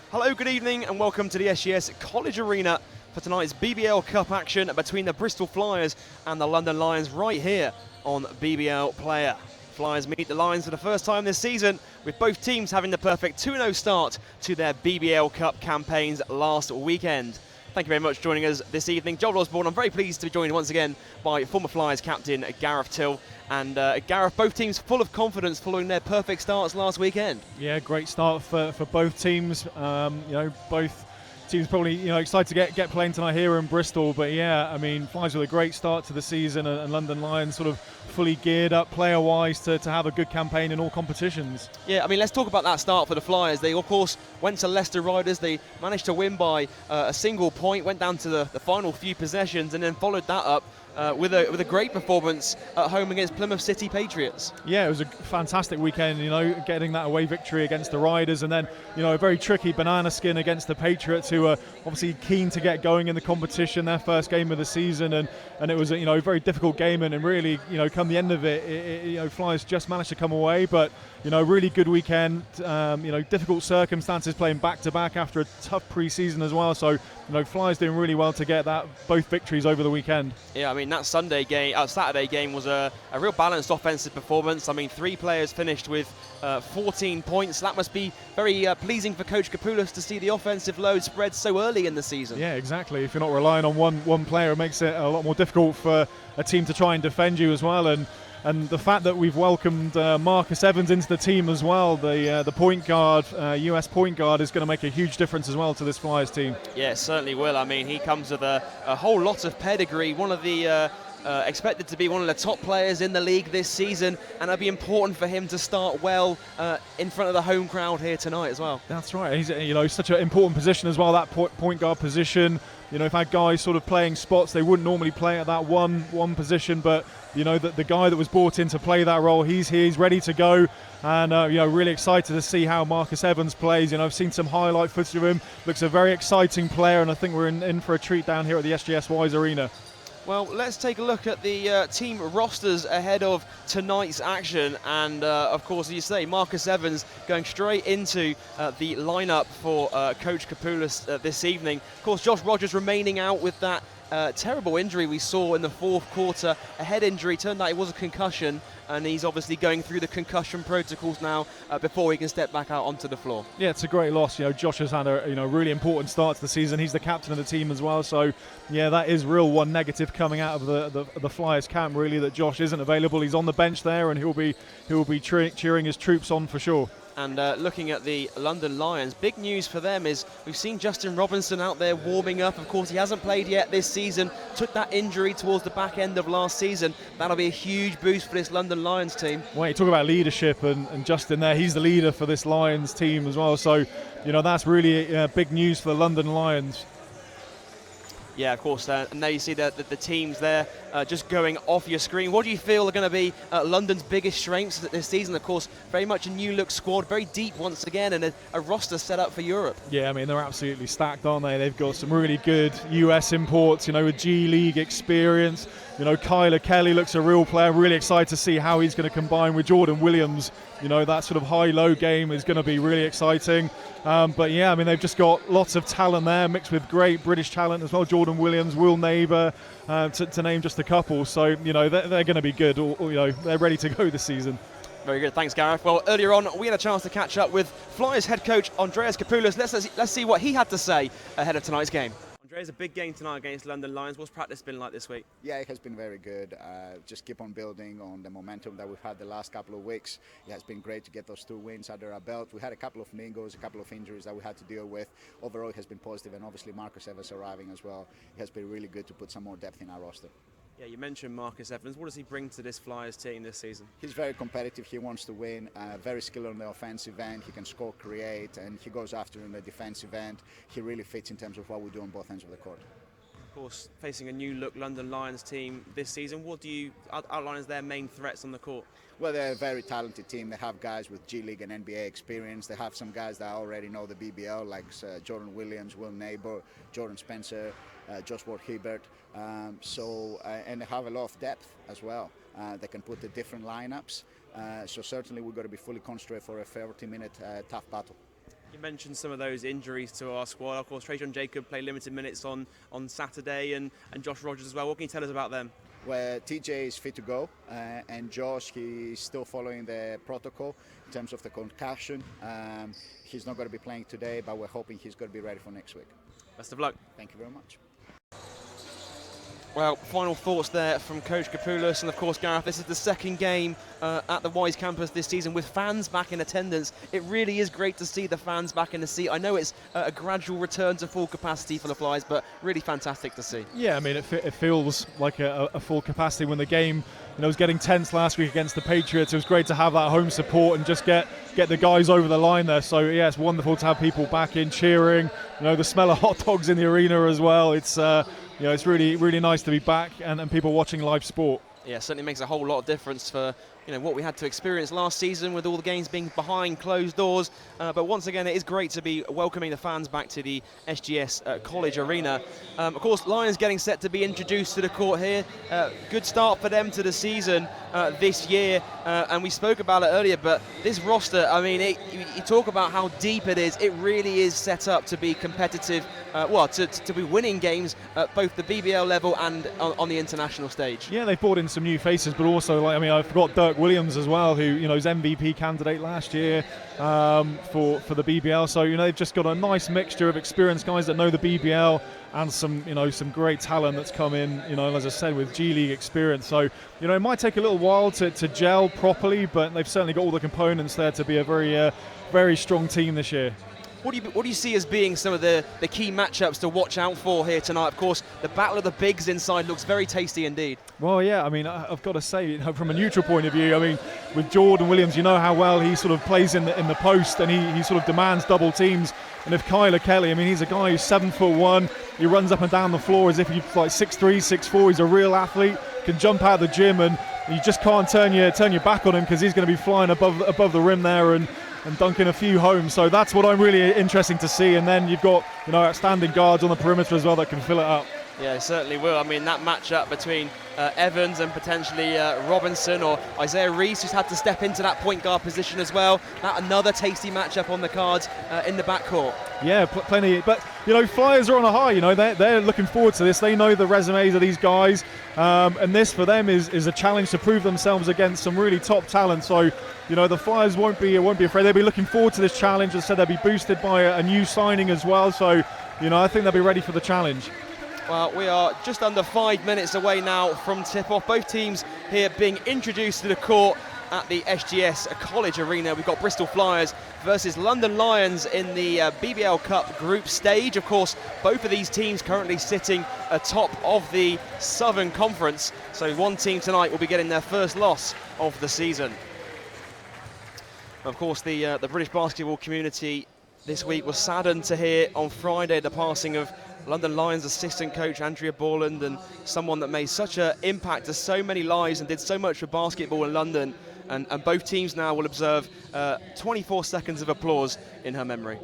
Hello, good evening, and welcome to the SGS College Arena for tonight's BBL Cup action between the Bristol Flyers and the London Lions right here on BBL Player. Flyers meet the Lions for the first time this season, with both teams having the perfect 2-0 start to their BBL Cup campaigns last weekend. Thank you very much for joining us this evening. Joel Osborne, I'm very pleased to be joined once again by former Flyers captain Gareth Till. And Gareth, both teams full of confidence following their perfect starts last weekend. Yeah, great start for both teams. Both teams probably excited to get playing tonight here in Bristol. But yeah, I mean, Flyers with a great start to the season, and London Lions sort of fully geared up player-wise to have a good campaign in all competitions. Yeah, I mean, let's talk about that start for the Flyers. They, of course, went to Leicester Riders. They managed to win by a single point, went down to the final few possessions, and then followed that up with a great performance at home against Plymouth City Patriots. Yeah, it was a fantastic weekend, getting that away victory against the Riders, and then, a very tricky banana skin against the Patriots, who are obviously keen to get going in the competition, their first game of the season, and it was a very difficult game, and really, come the end of it, Flyers just managed to come away, but really good weekend. Difficult circumstances playing back-to-back after a tough pre-season as well. So, Flyers doing really well to get both victories over the weekend. Yeah, I mean, that Saturday game was a real balanced offensive performance. I mean, 3 players finished with 14 points. That must be very pleasing for Coach Kapoulas to see the offensive load spread so early in the season. Yeah, exactly. If you're not relying on one player, it makes it a lot more difficult for a team to try and defend you as well. And the fact that we've welcomed Marcus Evans into the team as well, the point guard, US point guard, is going to make a huge difference as well to this Flyers team. Yeah, it certainly will. I mean, he comes with a whole lot of pedigree, one of the expected to be one of the top players in the league this season, and it'll be important for him to start well in front of the home crowd here tonight as well. That's right. He's such an important position as well, that point guard position. If had guys sort of playing spots they wouldn't normally play at that one position, but the guy that was brought in to play that role, he's here, he's ready to go, and really excited to see how Marcus Evans plays. I've seen some highlight footage of him. Looks a very exciting player, and I think we're in for a treat down here at the SGS Wise Arena. Well, let's take a look at the team rosters ahead of tonight's action. And, of course, as you say, Marcus Evans going straight into the lineup for Coach Kapoulas this evening. Of course, Josh Rogers remaining out with that terrible injury we saw in the fourth quarter, a head injury. Turned out it was a concussion, and he's obviously going through the concussion protocols now before he can step back out onto the floor. Yeah, it's a great loss. Josh has had a really important start to the season. He's the captain of the team as well, so yeah, that is real one negative coming out of the Flyers camp, really, that Josh isn't available. He's on the bench there, and he'll be cheering his troops on for sure. And looking at the London Lions, big news for them is we've seen Justin Robinson out there warming up. Of course, he hasn't played yet this season, took that injury towards the back end of last season. That'll be a huge boost for this London Lions team. Well, you talk about leadership, and Justin there, he's the leader for this Lions team as well. So, that's really big news for the London Lions. Yeah, of course, and there you see the teams there just going off your screen. What do you feel are going to be London's biggest strengths this season? Of course, very much a new-look squad, very deep once again, and a roster set up for Europe. Yeah, I mean, they're absolutely stacked, aren't they? They've got some really good US imports, with G League experience. Kyler Kelly looks a real player. Really excited to see how he's going to combine with Jordan Williams. That sort of high-low game is going to be really exciting. But yeah, I mean, they've just got lots of talent there, mixed with great British talent as well. Jordan Williams, Will Neighbour, to name just a couple. So, they're going to be good. They're ready to go this season. Very good, thanks, Gareth. Well, earlier on, we had a chance to catch up with Flyers head coach Andreas Kapoulas. Let's see what he had to say ahead of tonight's game. Andreas, a big game tonight against London Lions. What's practice been like this week? Yeah, it has been very good. Just keep on building on the momentum that we've had the last couple of weeks. It has been great to get those 2 wins under our belt. We had a couple of niggles, a couple of injuries that we had to deal with. Overall, it has been positive, and obviously Marcus Evans arriving as well. It has been really good to put some more depth in our roster. Yeah, you mentioned Marcus Evans. What does he bring to this Flyers team this season? He's very competitive. He wants to win. Very skilled on the offensive end. He can score, create, and he goes after in the defensive end. He really fits in terms of what we do on both ends of the court. Of course, facing a new-look London Lions team this season, what do you outline as their main threats on the court? Well, they're a very talented team. They have guys with G League and NBA experience. They have some guys that already know the BBL, like Jordan Williams, Will Neighbour, Jordan Spencer, Josh Ward-Hibbert. And they have a lot of depth as well. They can put the different lineups. So certainly we've got to be fully concentrated for a 40-minute tough battle. You mentioned some of those injuries to our squad. Of course, Trajan Jacob played limited minutes on Saturday, and Josh Rogers as well. What can you tell us about them? Well, TJ is fit to go, and Josh, he's still following the protocol in terms of the concussion. He's not going to be playing today, but we're hoping he's going to be ready for next week. Best of luck. Thank you very much. Well, final thoughts there from Coach Kapoulas, and of course, Gareth, this is the second game at the Wise campus this season with fans back in attendance. It really is great to see the fans back in the seat. I know it's a gradual return to full capacity for the Flyers, but really fantastic to see. Yeah, I mean, it feels like a full capacity. When the game, was getting tense last week against the Patriots, it was great to have that home support and just get the guys over the line there. So yeah, it's wonderful to have people back in cheering. The smell of hot dogs in the arena as well. It's it's really, really nice to be back and people watching live sport. Yeah, certainly makes a whole lot of difference for what we had to experience last season with all the games being behind closed doors. But once again, it is great to be welcoming the fans back to the SGS College Arena. Of course, Lions getting set to be introduced to the court here. Good start for them to the season this year, and we spoke about it earlier, but this roster, I mean, you talk about how deep it is. It really is set up to be competitive, to be winning games at both the BBL level and on the international stage. Yeah, they've brought in some new faces, but also, I forgot Dirk Williams as well, who was MVP candidate last year for the BBL. So they've just got a nice mixture of experienced guys that know the BBL and some great talent that's come in. As I said, with G League experience. So it might take a little while to gel properly, but they've certainly got all the components there to be a very strong team this year. What do you see as being some of the key matchups to watch out for here tonight? Of course, the battle of the bigs inside looks very tasty indeed. Well, yeah, I've got to say, from a neutral point of view, with Jordan Williams, how well he sort of plays in the post, and he sort of demands double teams. And if Kyler Kelly, he's a guy who's 7'1", he runs up and down the floor as if he's like 6'3", 6'4", he's a real athlete, can jump out of the gym, and you just can't turn your back on him because he's going to be flying above the rim there and dunking a few homes. So that's what I'm really interesting to see. And then you've got outstanding guards on the perimeter as well that can fill it up. Yeah, it certainly will. That matchup between Evans and potentially Robinson, or Isaiah Reese, who's had to step into that point guard position as well. Another tasty matchup on the cards in the backcourt. Yeah, plenty. But Flyers are on a high. They're looking forward to this. They know the resumes of these guys, and this for them is a challenge to prove themselves against some really top talent. So the Flyers won't be afraid. They'll be looking forward to this challenge. As I said, they'll be boosted by a new signing as well. So I think they'll be ready for the challenge. Well, we are just under 5 minutes away now from tip-off. Both teams here being introduced to the court at the SGS College Arena. We've got Bristol Flyers versus London Lions in the BBL Cup group stage. Of course, both of these teams currently sitting atop of the Southern Conference. So one team tonight will be getting their first loss of the season. Of course, the British basketball community this week was saddened to hear on Friday the passing of London Lions assistant coach Andrea Borland, and someone that made such an impact to so many lives and did so much for basketball in London. And both teams now will observe 24 seconds of applause in her memory.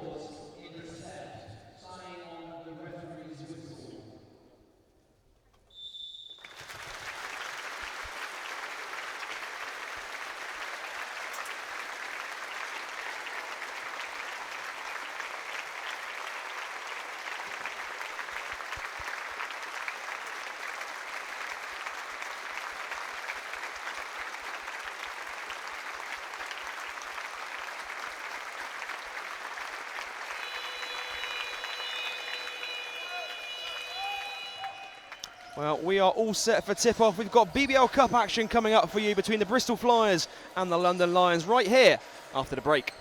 Well, we are all set for tip-off. We've got BBL Cup action coming up for you between the Bristol Flyers and the London Lions right here after the break.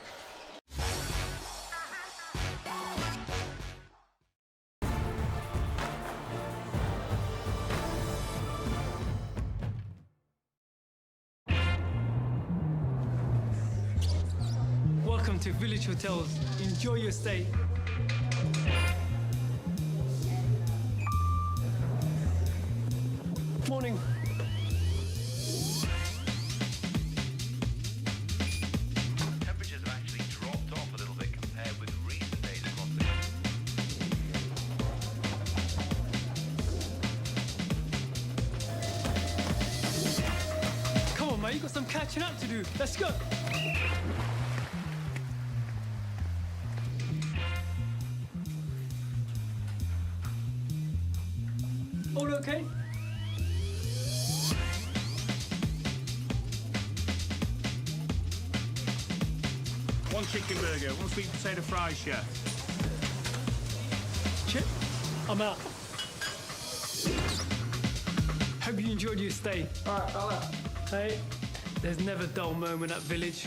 Welcome to Village Hotels. Enjoy your stay. Morning. Temperatures have actually dropped off a little bit compared with recent days across the Come on, mate, you got some catching up to do. Let's go. okay? One chicken burger, one sweet potato fries, chef. Chip, I'm out. Hope you enjoyed your stay. Alright, fella. Hey, there's never a dull moment at Village.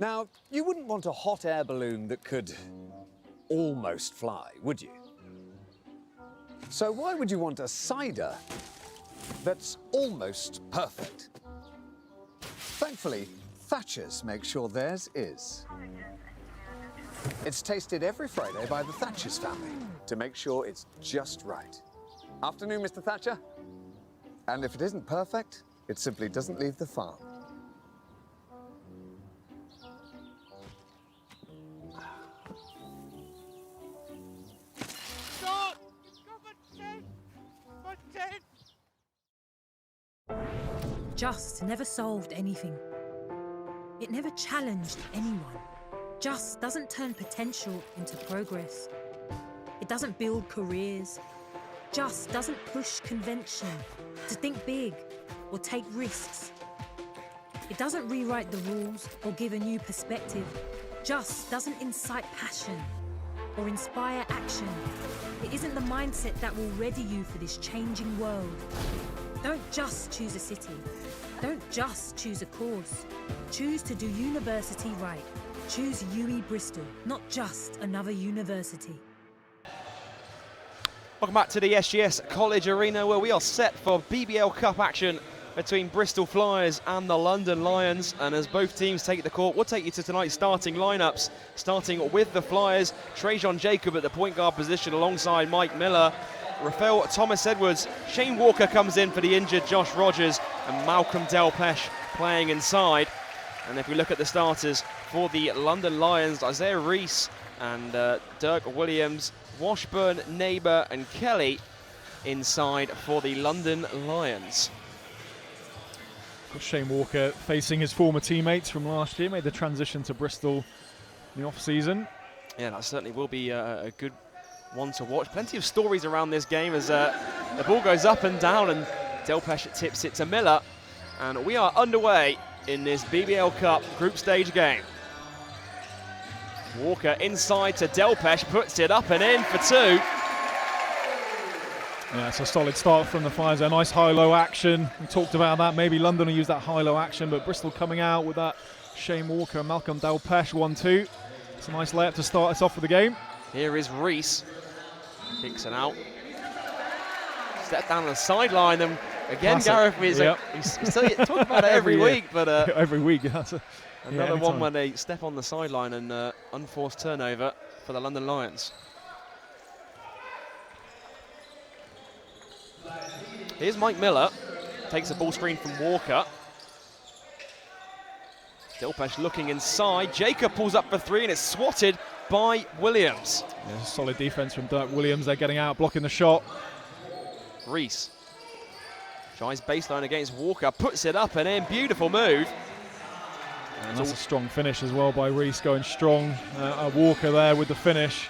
Now, you wouldn't want a hot air balloon that could almost fly, would you? So why would you want a cider that's almost perfect? Thankfully, Thatcher's makes sure theirs is. It's tasted every Friday by the Thatcher's family to make sure it's just right. Afternoon, Mr. Thatcher. And if it isn't perfect, it simply doesn't leave the farm. Just never solved anything. It never challenged anyone. Just doesn't turn potential into progress. It doesn't build careers. Just doesn't push convention to think big or take risks. It doesn't rewrite the rules or give a new perspective. Just doesn't incite passion or inspire action. It isn't the mindset that will ready you for this changing world. Don't just choose a city. Don't just choose a course. Choose to do university right. Choose UE Bristol, not just another university. Welcome back to the SGS College Arena, where we are set for BBL Cup action between Bristol Flyers and the London Lions. And as both teams take the court, we'll take you to tonight's starting lineups. Starting with the Flyers, Trajan Jacob at the point guard position alongside Mike Miller. Rafael Thomas Edwards, Shane Walker comes in for the injured Josh Rogers, and Malcolm Delpesh playing inside. And if we look at the starters for the London Lions, Isaiah Reese and Dirk Williams, Washburn, Neighbour and Kelly inside for the London Lions. Shane Walker facing his former teammates from last year, made the transition to Bristol in the off-season. Yeah, that certainly will be a good one to watch. Plenty of stories around this game as the ball goes up and down, and Delpesh tips it to Miller. And we are underway in this BBL Cup group stage game. Walker inside to Delpesh, puts it up and in for two. Yeah, it's a solid start from the Flyers. A nice high-low action. We talked about that. Maybe London will use that high-low action, but Bristol coming out with that Shane Walker, Malcolm Delpesh 1-2. It's a nice layup to start us off with the game. Here is Reese. Kicks it out. Step down the sideline, and again, Classic. Gareth is Yep. he's still talking about it every year. week, but Every week, that's another one anytime. where they step on the sideline and unforced turnover for the London Lions. Here's Mike Miller, takes a ball screen from Walker. Delpesh looking inside. Jacob pulls up for three, and it's swatted by Williams. Yeah, solid defense from Dirk Williams. They're getting out, blocking the shot. Reese tries baseline against Walker, puts it up and in. Beautiful move. And that's a strong finish as well by Reese, going strong. Walker there with the finish.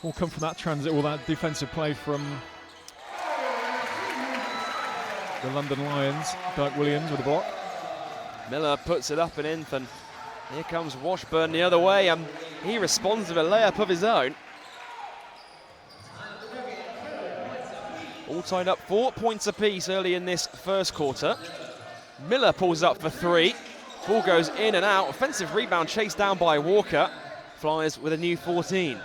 All come from that transit, all that defensive play from the London Lions. Dirk Williams with the block. Miller puts it up and in, and here comes Washburn the other way, and he responds with a layup of his own. All tied up 4 points apiece early in this first quarter. Miller pulls up for three. Ball goes in and out. Offensive rebound chased down by Walker. Flyers with a new 14.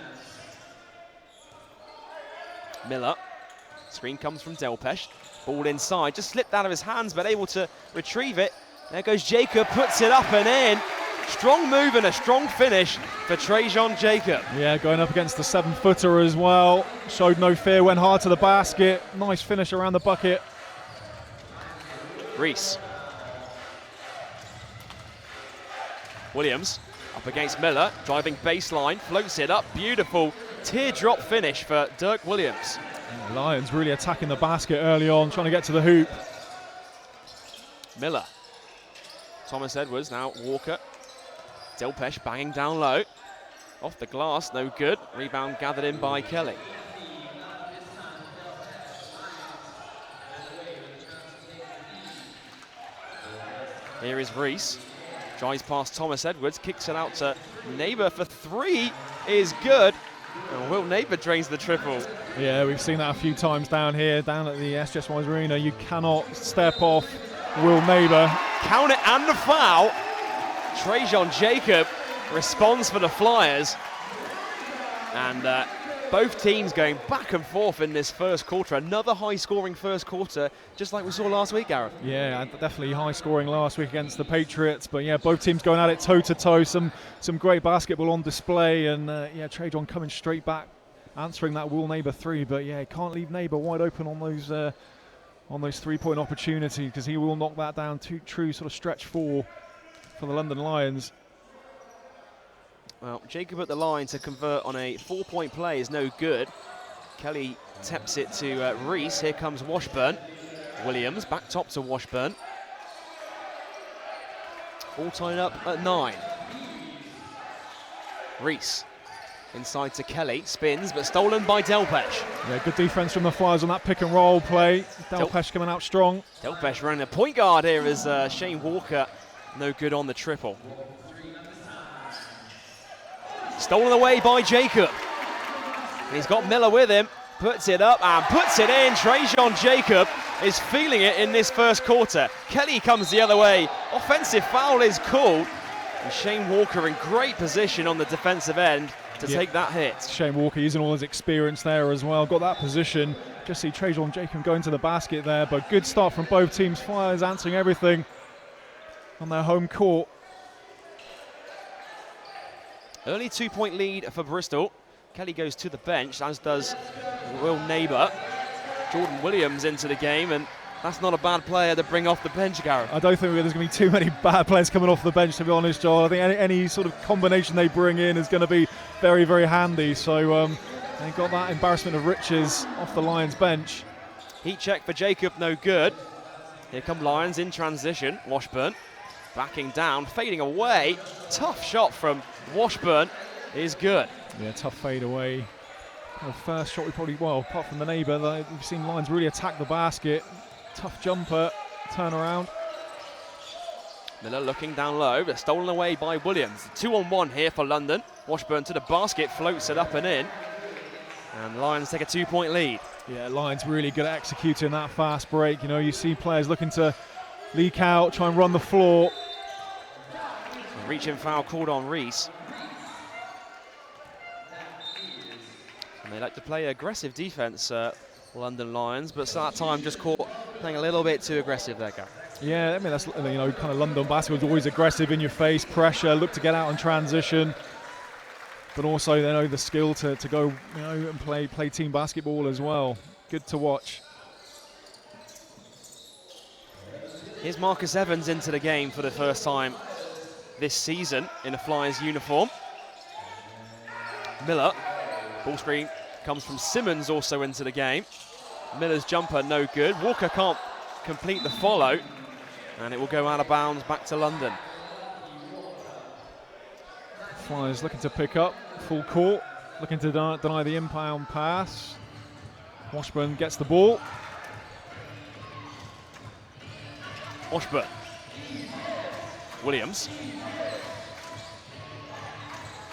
Miller. Screen comes from Delpesh. Ball inside, just slipped out of his hands, but able to retrieve it. There goes Jacob, puts it up and in. Strong move and a strong finish for Trajan Jacob. Yeah, going up against the 7-footer as well. Showed no fear, went hard to the basket. Nice finish around the bucket. Reese. Williams up against Miller, driving baseline, floats it up. Beautiful teardrop finish for Dirk Williams. Lions really attacking the basket early on, trying to get to the hoop. Miller. Thomas Edwards, now Walker. Delpesh banging down low. Off the glass, no good. Rebound gathered in by Kelly. Here is Reese. Drives past Thomas Edwards, kicks it out to Neighbour for three. Is good. And Will Neighbour drains the triple. Yeah, we've seen that a few times down here, down at the SGS Wise Arena. You cannot step off Will Neighbour. Count it and the foul. Trajan Jacob responds for the Flyers. And both teams going back and forth in this first quarter. Another high-scoring first quarter, just like we saw last week, Gareth. Yeah, definitely high scoring last week against the Patriots. But yeah, both teams going at it toe-to-toe. Some great basketball on display. And yeah, Trajan coming straight back, answering that Will Neighbour three. But yeah, can't leave Neighbour wide open on those three-point opportunities, because he will knock that down. True sort of stretch four for the London Lions. Well, Jacob at the line to convert on a 4-point play is no good. Kelly taps it to Reese. Here comes Washburn. Williams back top to Washburn. All tied up at 9. Reese inside to Kelly. Spins, but stolen by Delpesh. Yeah, good defense from the Flyers on that pick and roll play. Delpesh coming out strong. Delpesh running a point guard here as Shane Walker no good on the triple. Stolen away by Jacob. And he's got Miller with him. Puts it up and puts it in. Trajan Jacob is feeling it in this first quarter. Kelly comes the other way. Offensive foul is called. And Shane Walker in great position on the defensive end to take that hit. Shane Walker using all his experience there as well. Got that position. Just see Trajan Jacob going to the basket there. But good start from both teams. Flyers answering everything on their home court. Early 2-point lead for Bristol. Kelly goes to the bench, as does Will Neighbour. Jordan Williams into the game, and that's not a bad player to bring off the bench, Gareth. I don't think there's going to be too many bad players coming off the bench, to be honest, Joel. I think any sort of combination they bring in is going to be very, very handy. So they got that embarrassment of riches off the Lions bench. Heat check for Jacob, no good. Here come Lions in transition. Washburn backing down, fading away. Tough shot from Washburn is good. Yeah, tough fade away. The first shot we probably, well, apart from the Neighbour, we've seen Lions really attack the basket. Tough jumper, turn around. Miller looking down low, but stolen away by Williams. 2-on-1 here for London. Washburn to the basket, floats it up and in. And Lions take a 2-point lead. Yeah, Lions really good at executing that fast break. You know, you see players looking to leak out, try and run the floor. Reaching foul called on Reese. And they like to play aggressive defense, London Lions, but that time just caught playing a little bit too aggressive there, Gary. Yeah, I mean, that's, you know, kind of London basketball is always aggressive, in your face, pressure, look to get out in transition, but also they know the skill to go, you know, and play team basketball as well. Good to watch. Here's Marcus Evans into the game for the first time this season in a Flyers uniform. Miller, ball screen comes from Simmons also into the game. Miller's jumper no good. Walker can't complete the follow, and it will go out of bounds back to London. Flyers looking to pick up full court, looking to deny the inbound pass. Washburn gets the ball. Washburn. Williams.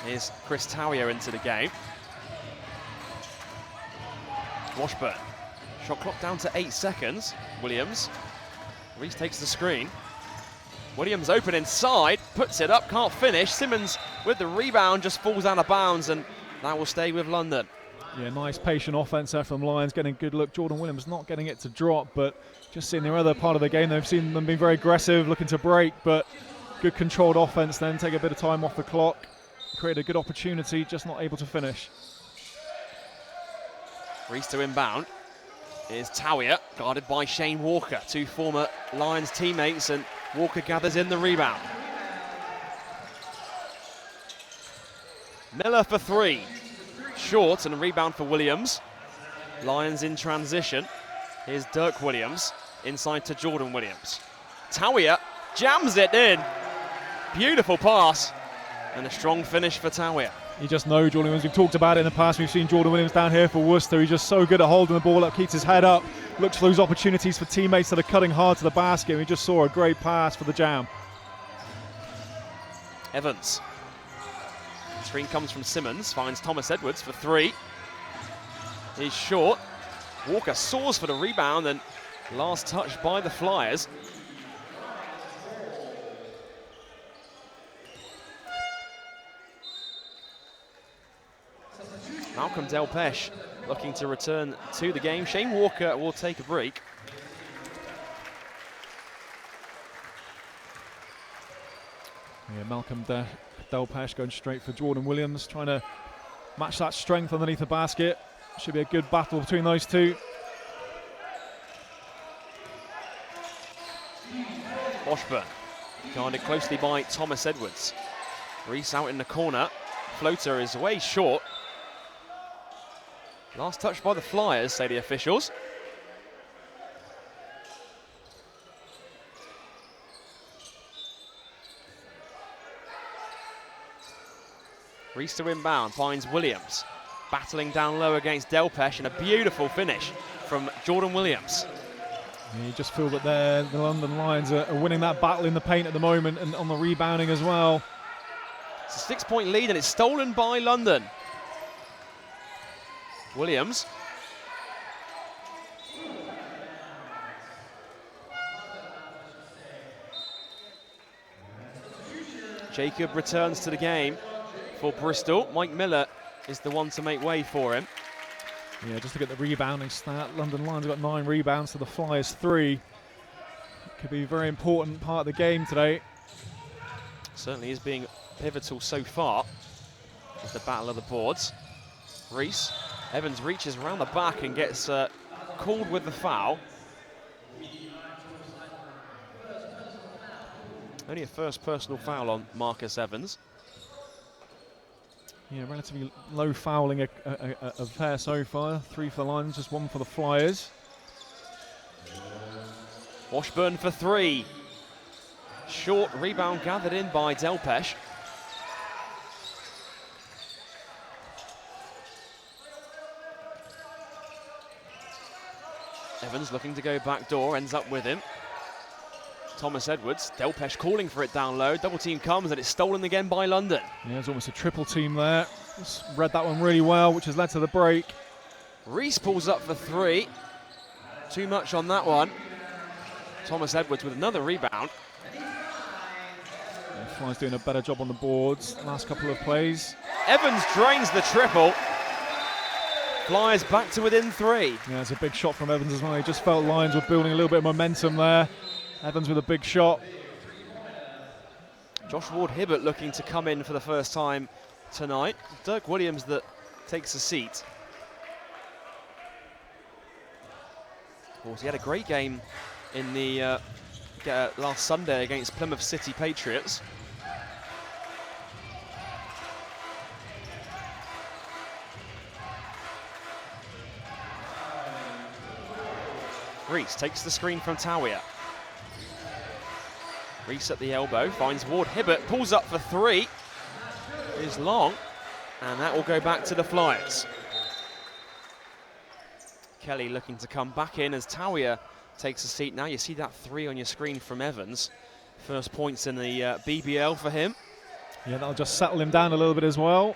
Here's Chris Tauio into the game. Washburn. Shot clock down to 8 seconds. Williams. Reese takes the screen. Williams open inside, puts it up, can't finish. Simmons with the rebound just falls out of bounds, and that will stay with London. Yeah, nice patient offense there from Lions, getting a good look. Jordan Williams not getting it to drop, but just seeing the other part of the game, they've seen them being very aggressive, looking to break, but good controlled offense then, take a bit of time off the clock, create a good opportunity, just not able to finish. Reese to inbound. Here's Tawia, guarded by Shane Walker, two former Lions teammates, and Walker gathers in the rebound. Miller for three. Short, and a rebound for Williams. Lions in transition. Here's Dirk Williams, inside to Jordan Williams. Tawia jams it in. Beautiful pass, and a strong finish for Tawia. You just know Jordan Williams, we've talked about it in the past, we've seen Jordan Williams down here for Worcester, he's just so good at holding the ball up, keeps his head up, looks for those opportunities for teammates that are cutting hard to the basket. We just saw a great pass for the jam. Evans. Screen comes from Simmons, finds Thomas Edwards for three. He's short. Walker soars for the rebound, and last touch by the Flyers. Malcolm Delpeche looking to return to the game. Shane Walker will take a break. Yeah, Malcolm Delpeche going straight for Jordan Williams, trying to match that strength underneath the basket. Should be a good battle between those two. Washburn guarded closely by Thomas Edwards. Reese out in the corner. Floater is way short. Last touch by the Flyers, say the officials. Reese to inbound, finds Williams. Battling down low against Delpeche, and a beautiful finish from Jordan Williams. Yeah, you just feel that the London Lions are winning that battle in the paint at the moment, and on the rebounding as well. It's a 6-point lead, and it's stolen by London. Williams. Jacob returns to the game for Bristol. Mike Miller is the one to make way for him. Yeah, just look at the rebounding stat. London Lions have got 9 rebounds to the Flyers 3. Could be a very important part of the game today. Certainly is being pivotal so far with the battle of the boards. Reese. Evans reaches around the back and gets called with the foul. Only a first personal foul on Marcus Evans. Yeah, relatively low fouling affair so far. 3 for the Lions, just 1 for the Flyers. Washburn for 3. Short rebound gathered in by Delpeche. Evans looking to go back door, ends up with him. Thomas Edwards, Delpeche calling for it down low. Double team comes, and it's stolen again by London. Yeah, there's almost a triple team there. Just read that one really well, which has led to the break. Reese pulls up for 3. Too much on that one. Thomas Edwards with another rebound. Yeah, Flyers doing a better job on the boards last couple of plays. Evans drains the triple. Flyers back to within 3. Yeah, it's a big shot from Evans as well. He just felt Lions were building a little bit of momentum there. Evans with a big shot. Josh Ward-Hibbert looking to come in for the first time tonight. Dirk Williams that takes a seat. Of course, he had a great game in the last Sunday against Plymouth City Patriots. Reese takes the screen from Tawia. Reese at the elbow, finds Ward-Hibbert, pulls up for 3. Is long, and that will go back to the Flyers. Kelly looking to come back in as Tawia takes a seat. Now you see that 3 on your screen from Evans. First points in the BBL for him. Yeah, that'll just settle him down a little bit as well.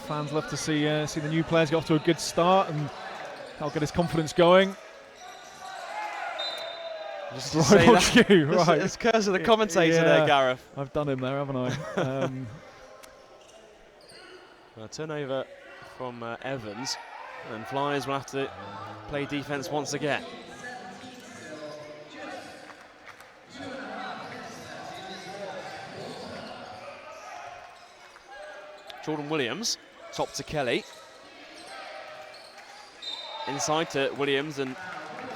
Fans love to see the new players get off to a good start, and that'll get his confidence going. Just to Right say on that. cue, right. It's curse of the commentator there, Yeah. Gareth. I've done him there, haven't I? A turnover from Evans, and Flyers will have to play defence once again. Jordan Williams, top to Kelly. Inside to Williams, and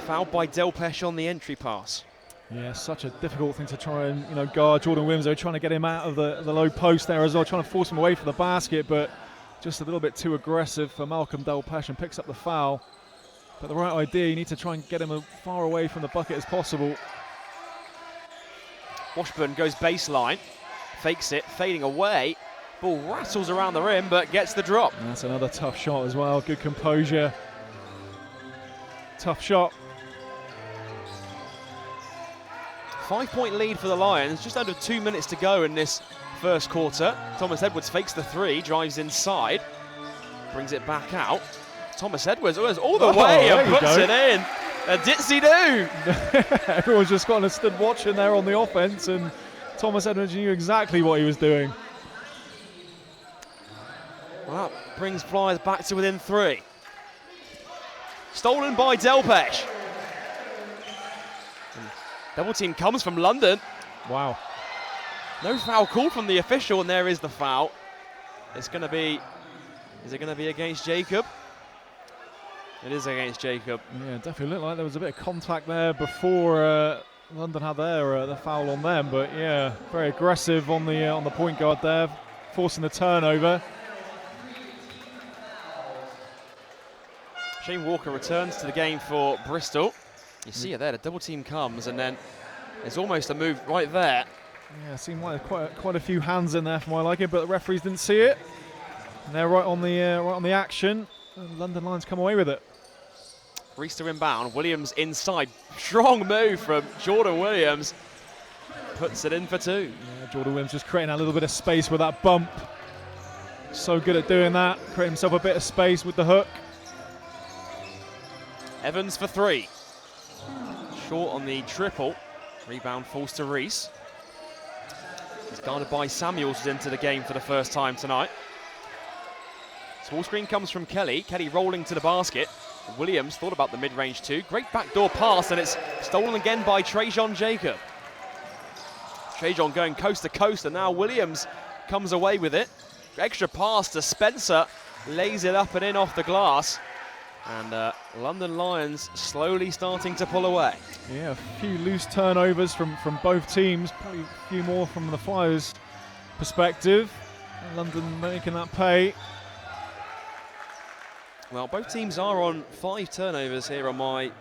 fouled by Delpesh on the entry pass. Yeah, such a difficult thing to try and guard Jordan Williams. They're trying to get him out of the low post there as well, trying to force him away from the basket, but just a little bit too aggressive for Malcolm Delpesh, and picks up the foul. But the right idea, you need to try and get him as far away from the bucket as possible. Washburn goes baseline, fakes it, fading away. Ball rattles around the rim, but gets the drop. And that's another tough shot as well. Good composure. Tough shot. 5-point lead for the Lions, just under 2 minutes to go in this first quarter. Thomas Edwards fakes the three, drives inside, brings it back out. Thomas Edwards all the way and puts it in. A ditsy do. Everyone's just kind of stood watching there on the offense, and Thomas Edwards knew exactly what he was doing. Well, that brings Flyers back to within 3. Stolen by Delpesh. Double team comes from London. Wow. No foul call from the official, and there is the foul. It's going to be, is it going to be against Jacob? It is against Jacob. Yeah, definitely looked like there was a bit of contact there before London had the foul on them, but yeah, very aggressive on the point guard there, forcing the turnover. Shane Walker returns to the game for Bristol. You see it there, the double team comes, and then there's almost a move right there. Yeah, it seemed like quite a few hands in there for my liking, but the referees didn't see it. And they're right on the action. And London Lions come away with it. Reese to inbound, Williams inside. Strong move from Jordan Williams. Puts it in for 2. Yeah, Jordan Williams just creating a little bit of space with that bump. So good at doing that, creating himself a bit of space with the hook. Evans for 3. Short on the triple. Rebound falls to Reese. He's guarded by Samuels, who's into the game for the first time tonight. Small screen comes from Kelly. Kelly rolling to the basket. Williams thought about the mid-range too. Great backdoor pass, and it's stolen again by Trajan Jacob. Trajan going coast to coast, and now Williams comes away with it. Extra pass to Spencer. Lays it up and in off the glass. And London Lions slowly starting to pull away. Yeah, a few loose turnovers from both teams, probably a few more from the Flyers' perspective. London making that pay. Well, both teams are on 5 turnovers here on my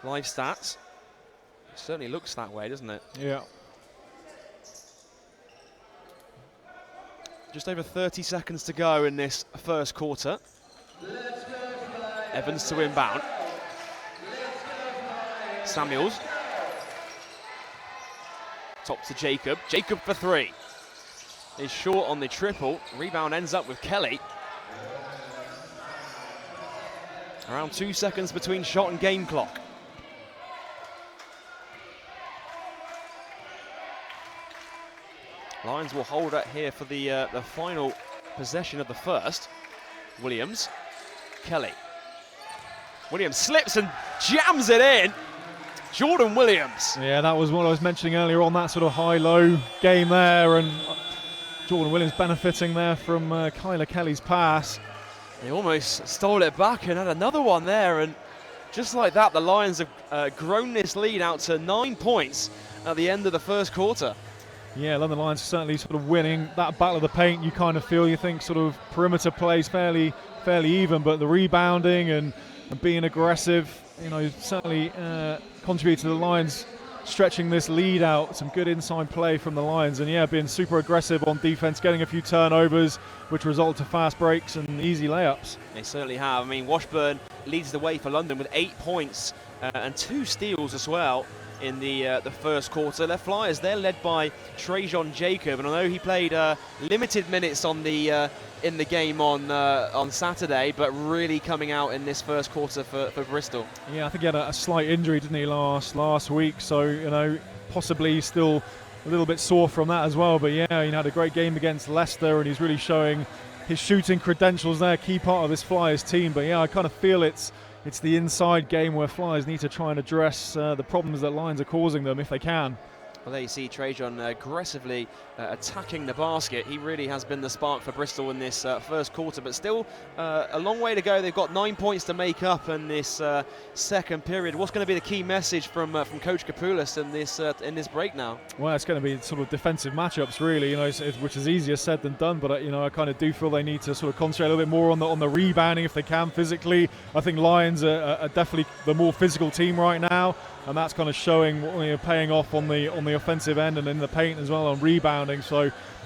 live stats. It certainly looks that way, doesn't it? Yeah. Just over 30 seconds to go in this first quarter. Evans to inbound. Samuels. Top to Jacob. Jacob for 3. Is short on the triple. Rebound ends up with Kelly. Around 2 seconds between shot and game clock. Lions will hold it here for the final possession of the first. Williams. Kelly. Williams slips and jams it in. Jordan Williams. Yeah, that was what I was mentioning earlier on, that sort of high-low game there, and Jordan Williams benefiting there from Kyler Kelly's pass. They almost stole it back and had another one there, and just like that, the Lions have grown this lead out to 9 points at the end of the first quarter. Yeah, London Lions certainly sort of winning that battle of the paint. You kind of feel, you think sort of perimeter plays fairly even, but the rebounding and being aggressive, certainly contributed to the Lions stretching this lead out. Some good inside play from the Lions, and yeah, being super aggressive on defense, getting a few turnovers, which result to fast breaks and easy layups. They certainly have. I mean, Washburn leads the way for London with 8 points and 2 steals as well. in the first quarter. Their Flyers, they're led by Trajan Jacob, and I know he played limited minutes on the in the game on Saturday, but really coming out in this first quarter for Bristol. Yeah, I think he had a slight injury, didn't he, last week? So, you know, possibly still a little bit sore from that as well. But yeah, he had a great game against Leicester, and he's really showing his shooting credentials there, key part of this Flyers team. But yeah, I kind of feel it's the inside game where Flyers need to try and address the problems that Lions are causing them if they can. Well, there you see Trajan aggressively attacking the basket. He really has been the spark for Bristol in this first quarter, but still a long way to go. They've got 9 points to make up in this second period. What's going to be the key message from Coach Kapoulis in this break now? Well, it's going to be sort of defensive matchups, really, you know, which is easier said than done. But you know, I kind of do feel they need to sort of concentrate a little bit more on the rebounding if they can physically. I think Lions are definitely the more physical team right now, and that's kind of showing, paying off on the offensive end and in the paint as well on rebounding. So,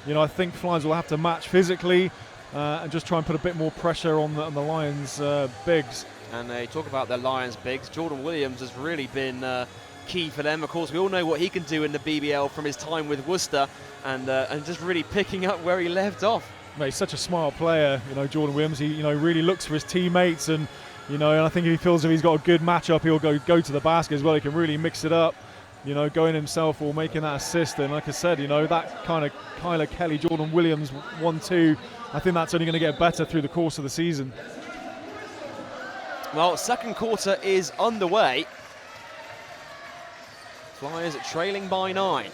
you know, I think Flyers will have to match physically and just try and put a bit more pressure on the Lions bigs. And they talk about their Lions bigs. Jordan Williams has really been key for them. Of course, we all know what he can do in the BBL from his time with Worcester, and just really picking up where he left off. Mate, he's such a smart player, you know, Jordan Williams. He, really looks for his teammates, and and I think if he feels if he's got a good matchup, he'll go to the basket as well. He can really mix it up, going himself or making that assist. And like I said, that kind of Kyler Kelly, Jordan Williams 1-2, I think that's only going to get better through the course of the season. Well, second quarter is underway. Flyers trailing by 9.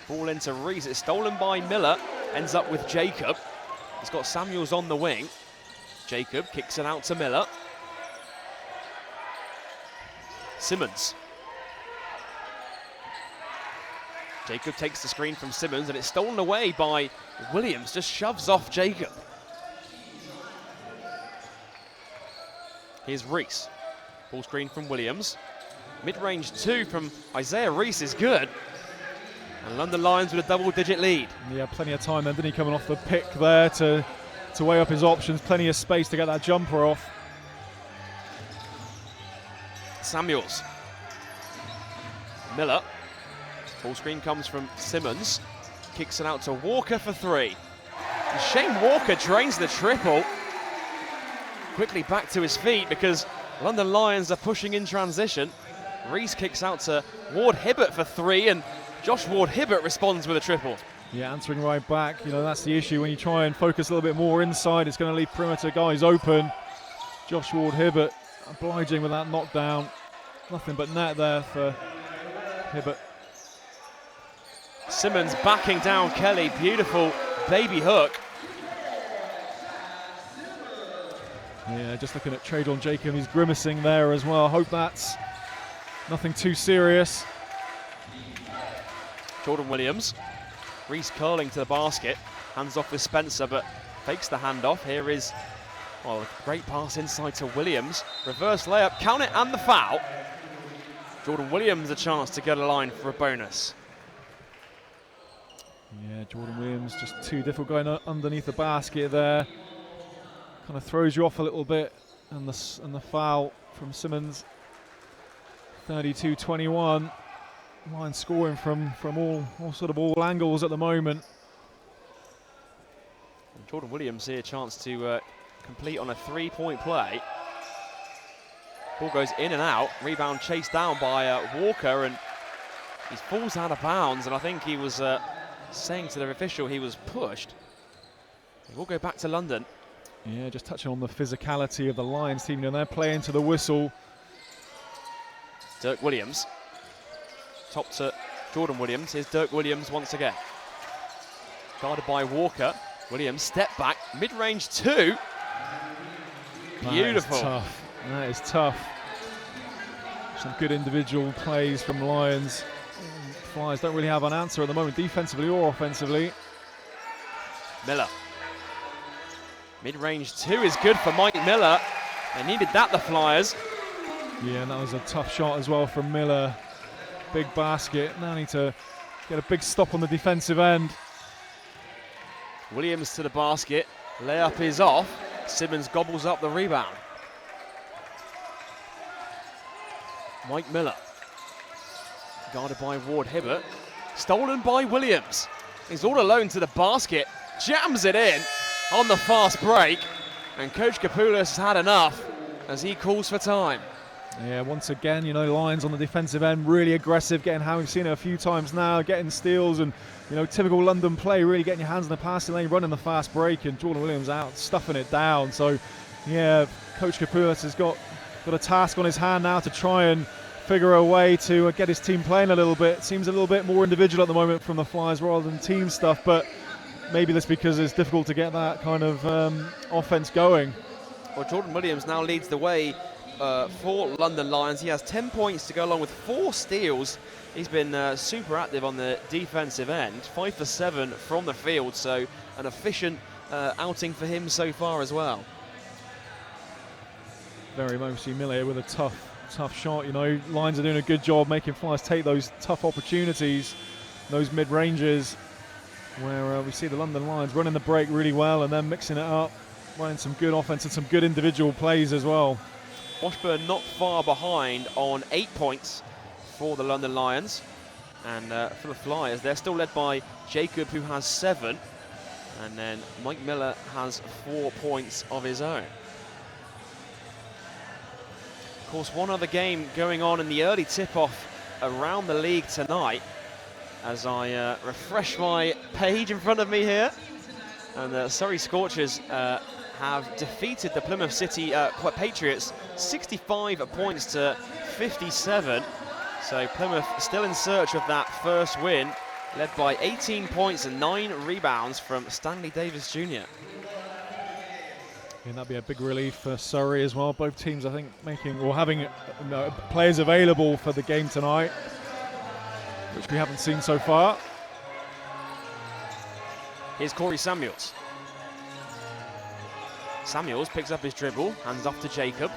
Ball into Rees. It's stolen by Miller. Ends up with Jacob. He's got Samuels on the wing. Jacob kicks it out to Miller. Simmons. Jacob takes the screen from Simmons, and it's stolen away by Williams. Just shoves off Jacob. Here's Rees. Ball screen from Williams. Mid-range 2 from Isaiah Rees is good. And London Lions with a double-digit lead. Yeah, plenty of time then, didn't he, coming off the pick there to weigh up his options. Plenty of space to get that jumper off. Samuels. Miller. Ball screen comes from Simmons. Kicks it out to Walker for 3. And Shane Walker drains the triple. Quickly back to his feet because London Lions are pushing in transition. Rees kicks out to Ward Hibbert for 3, and Josh Ward Hibbert responds with a triple. Yeah, answering right back. That's the issue when you try and focus a little bit more inside. It's going to leave perimeter guys open. Josh Ward Hibbert obliging with that knockdown. Nothing but net there for Hibbert. Simmons backing down Kelly. Beautiful baby hook. Yeah, just looking at Trajan Jacob, he's grimacing there as well. Hope that's nothing too serious. Jordan Williams. Rees curling to the basket. Hands off with Spencer, but fakes the handoff. Here is, a great pass inside to Williams. Reverse layup, count it, and the foul. Jordan Williams a chance to get a line for a bonus. Yeah, Jordan Williams just too difficult going underneath the basket there. Kind of throws you off a little bit, and the foul from Simmons. 32-21. Line scoring from all angles at the moment. And Jordan Williams here, chance to complete on a 3-point play. Ball goes in and out. Rebound chased down by Walker, and he falls out of bounds. And I think he was saying to the official he was pushed. It will go back to London. Yeah, just touching on the physicality of the Lions team, and they're playing to the whistle. Dirk Williams. Top to Jordan Williams. Here's Dirk Williams once again. Guarded by Walker. Williams step back, mid-range 2. Beautiful. That is tough. Some good individual plays from Lions. Flyers don't really have an answer at the moment, defensively or offensively. Miller. Mid-range 2 is good for Mike Miller. They needed that, the Flyers. Yeah, and that was a tough shot as well from Miller. Big basket. Now need to get a big stop on the defensive end. Williams to the basket. Layup is off. Simmons gobbles up the rebound. Mike Miller. guarded by Ward Hibbert. Stolen by Williams. He's all alone to the basket, jams it in on the fast break, and Coach Kapoulas has had enough as he calls for time. Yeah, once again, you know, Lions on the defensive end, really aggressive, getting how we've seen it a few times now, getting steals and, you know, typical London play, really getting your hands in the passing lane, running the fast break, and Jordan Williams out, stuffing it down. So, yeah, Coach Kapoulas has got a task on his hand now to try and figure a way to get his team playing a little bit. Seems a little bit more individual at the moment from the Flyers rather than team stuff, but maybe that's because it's difficult to get that kind of offense going. Well, Jordan Williams now leads the way for London Lions. He has 10 points to go along with 4 steals. He's been super active on the defensive end, 5 for 7 from the field, so an efficient outing for him so far as well. Very Mosi Miller with a tough shot. You know, Lions are doing a good job making Flyers take those tough opportunities, those mid-ranges, where we see the London Lions running the break really well and then mixing it up, running some good offense and some good individual plays as well. Washburn not far behind on 8 points for the London Lions. And for the Flyers, they're still led by Jacob, who has 7. And then Mike Miller has 4 points of his own. Of course, one other game going on in the early tip-off around the league tonight. As I refresh my page in front of me here. And the Surrey Scorchers have defeated the Plymouth City Patriots 65 points to 57. So Plymouth still in search of that first win, led by 18 points and 9 rebounds from Stanley Davis Jr. And that'd be a big relief for Surrey as well. Both teams, I think, having players available for the game tonight, which we haven't seen so far. Here's Corey Samuels. Samuels picks up his dribble, hands off to Jacob.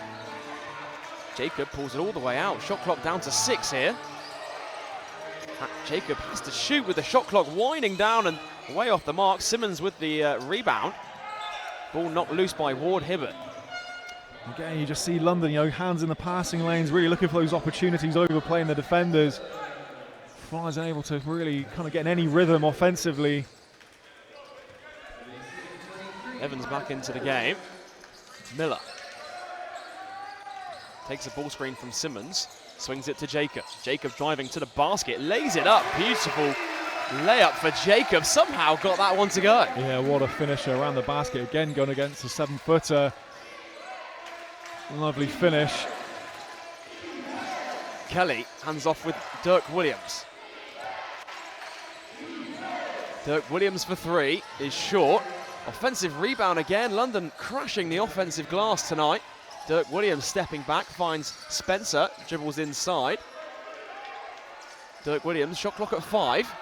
Jacob pulls it all the way out. Shot clock down to 6 here. Jacob has to shoot with the shot clock winding down and way off the mark. Simmons with the rebound. Ball knocked loose by Ward Hibbert. Again, you just see London, you know, hands in the passing lanes, really looking for those opportunities, overplaying the defenders. Flyers unable to really kind of get any rhythm offensively. Evans back into the game. Miller takes a ball screen from Simmons, swings it to Jacob. Jacob driving to the basket, lays it up. Beautiful layup for Jacob. Somehow got that one to go. Yeah, what a finisher around the basket. Again, going against a 7-footer. Lovely finish. Kelly hands off with Dirk Williams. Dirk Williams for 3 is short. Offensive rebound again. London crashing the offensive glass tonight. Dirk Williams stepping back, finds Spencer, dribbles inside. Dirk Williams, shot clock at 5.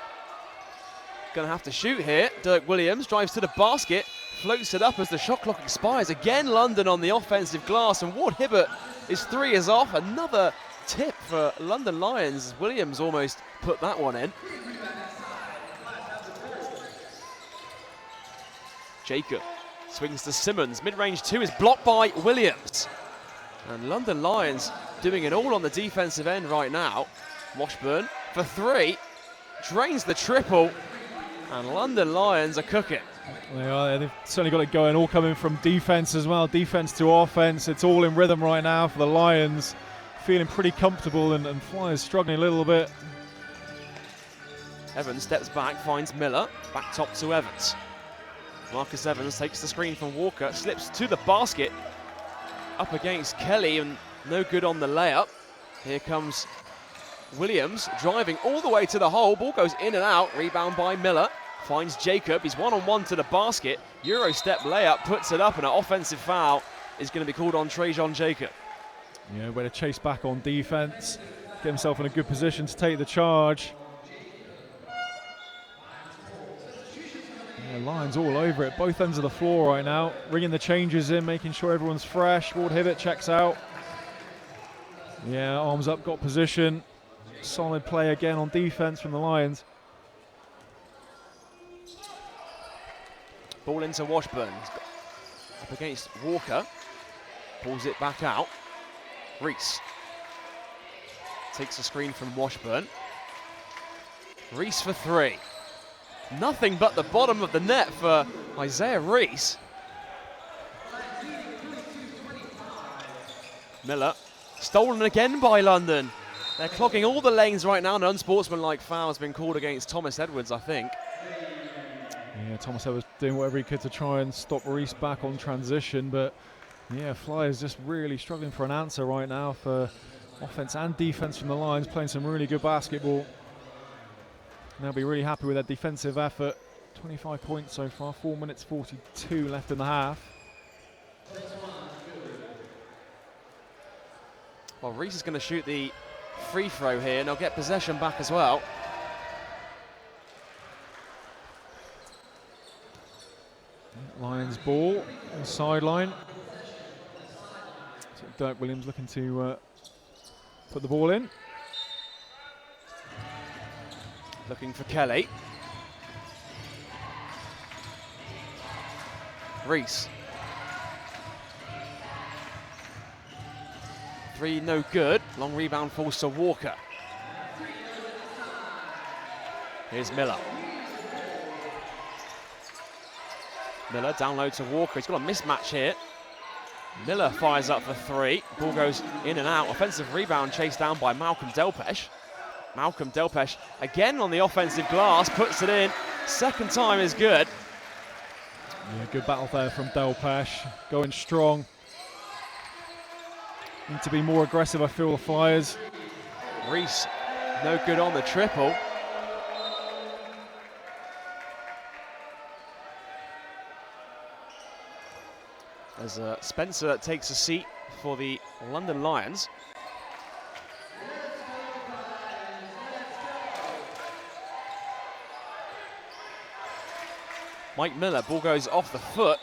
Gonna have to shoot here. Dirk Williams drives to the basket, floats it up as the shot clock expires. Again, London on the offensive glass, and Ward Hibbert, his 3 is off. Another tip for London Lions. Williams almost put that one in. Jacob swings to Simmons. Mid-range 2 is blocked by Williams. And London Lions doing it all on the defensive end right now. Washburn for 3. Drains the triple. And London Lions are cooking. They are. They've certainly got it going. All coming from defense as well. Defense to offense. It's all in rhythm right now for the Lions. Feeling pretty comfortable, and Flyers struggling a little bit. Evans steps back, finds Miller. Back top to Evans. Marcus Evans takes the screen from Walker, slips to the basket, up against Kelly, and no good on the layup. Here comes Williams, driving all the way to the hole. Ball goes in and out, rebound by Miller. Finds Jacob, he's one-on-one to the basket. Euro step layup, puts it up, and an offensive foul is going to be called on Trajan Jacob. Yeah, way to chase back on defense, get himself in a good position to take the charge. Lions all over it, both ends of the floor right now. Ringing the changes in, making sure everyone's fresh. Ward Hibbert checks out. Yeah, arms up, got position. Solid play again on defense from the Lions. Ball into Washburn. He's got up against Walker. Pulls it back out. Reese takes a screen from Washburn. Reese for three. Nothing but the bottom of the net for Isaiah Reese. Miller, stolen again by London. They're clogging all the lanes right now. An unsportsmanlike foul has been called against Thomas Edwards, I think. Yeah, Thomas Edwards doing whatever he could to try and stop Reese back on transition, but yeah, Flyers just really struggling for an answer right now for offense and defense from the Lions, playing some really good basketball. They'll be really happy with their defensive effort. 25 points so far, 4 minutes 42 left in the half. Well, Reese is going to shoot the free throw here, and they'll get possession back as well. Lions ball on the sideline. So Dirk Williams looking to put the ball in. Looking for Kelly. Reese. Three no good. Long rebound falls to Walker. Here's Miller. Miller down low to Walker. He's got a mismatch here. Miller fires up for three. Ball goes in and out. Offensive rebound chased down by Malcolm Delpesh. Malcolm Delpesh again on the offensive glass, puts it in. Second time is good. Yeah, good battle there from Delpesh, going strong. Need to be more aggressive, I feel, the Flyers. Reese, no good on the triple. As Spencer takes a seat for the London Lions. Mike Miller, ball goes off the foot.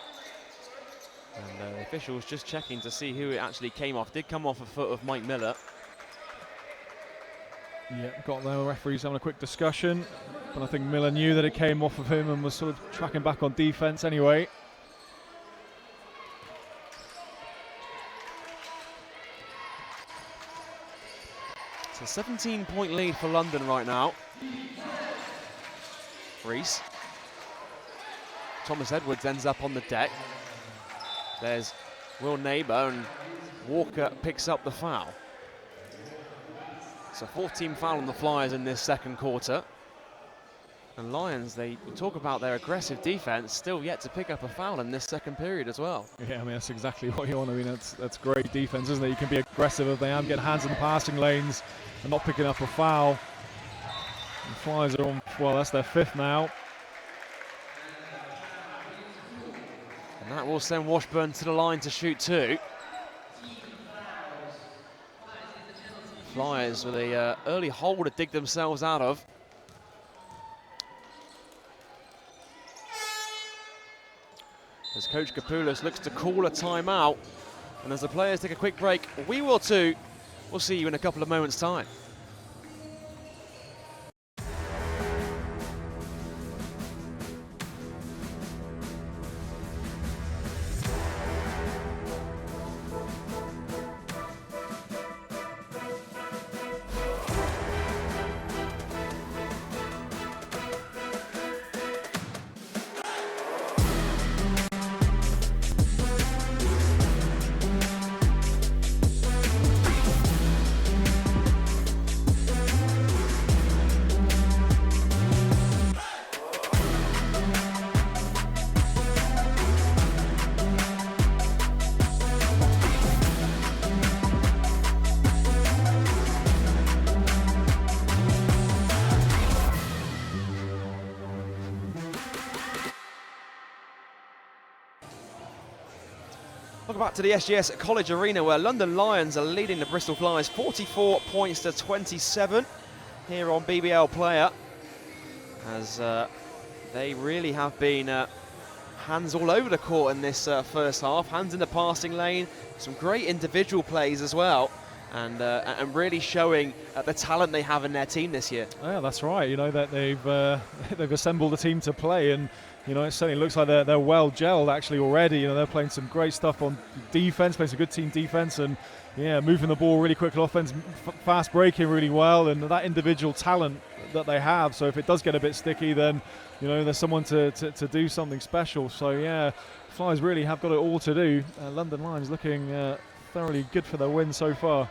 And the officials just checking to see who it actually came off. Did come off the foot of Mike Miller. Yeah, got the referees having a quick discussion. But I think Miller knew that it came off of him and was sort of tracking back on defense anyway. It's a 17-point lead for London right now. Reese. Thomas Edwards ends up on the deck. There's Will Neighbour, and Walker picks up the foul. It's a 14 foul on the Flyers in this second quarter. And Lions, they talk about their aggressive defense, still yet to pick up a foul in this second period as well. Yeah, I mean, that's exactly what you want. I mean, that's great defense, isn't it? You can be aggressive if they am getting hands in the passing lanes and not picking up a foul. The Flyers are on, well, that's their fifth now. And that will send Washburn to the line to shoot two. Flyers with a early hole to dig themselves out of. As Coach Kapoulis looks to call a timeout. And as the players take a quick break, we will too. We'll see you in a couple of moments' time. Welcome back to the SGS College Arena, where London Lions are leading the Bristol Flyers 44 points to 27 here on BBL Player, as they really have been hands all over the court in this first half, hands in the passing lane, some great individual plays as well, and really showing the talent they have in their team this year. Yeah, that's right. You know that they've assembled a team to play, and You know, it certainly looks like they're well gelled actually already. You know, they're playing some great stuff on defense, playing some good team defense, and yeah, moving the ball really quick on offense, fast breaking really well, and that individual talent that they have. So if it does get a bit sticky, then you know there's someone to do something special. So yeah, Flyers really have got it all to do. London Lions looking thoroughly good for their win so far.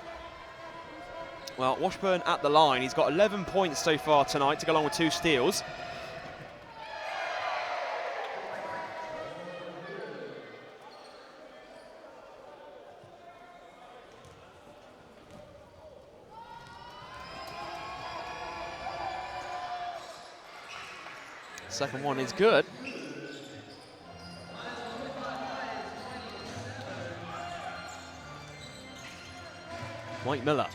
Well, Washburn at the line. He's got 11 points so far tonight to go along with 2 steals. Second one is good. Mike Miller.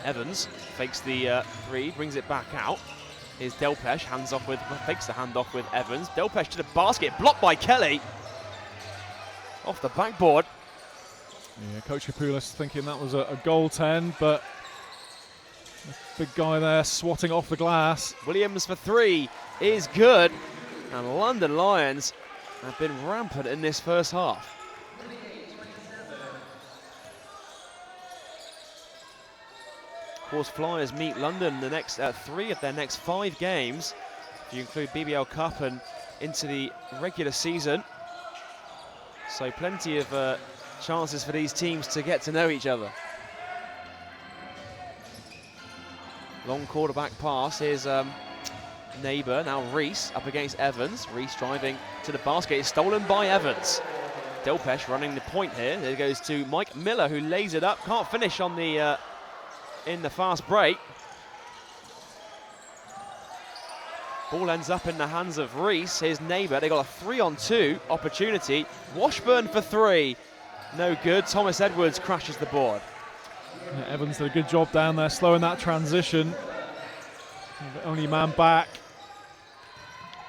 Evans fakes the 3, brings it back out. Here's Delpesh, fakes the handoff with Evans. Delpesh to the basket, blocked by Kelly. Off the backboard. Yeah, Coach Kapoulis thinking that was a goaltend, but the big guy there swatting off the glass. Williams for 3 is good. And London Lions have been rampant in this first half. Of course, Flyers meet London the next 3 of their next 5 games, if you include BBL Cup and into the regular season. So plenty of chances for these teams to get to know each other. Long quarterback pass. Here's Neighbour, now Reese up against Evans. Reese driving to the basket, is stolen by Evans. Delpesh running the point here. There goes to Mike Miller, who lays it up. Can't finish on the in the fast break. Ball ends up in the hands of Reese. Here's Neighbour. They got a 3-on-2 opportunity. Washburn for 3. No good. Thomas Edwards crashes the board. Yeah, Evans did a good job down there, slowing that transition. The only man back.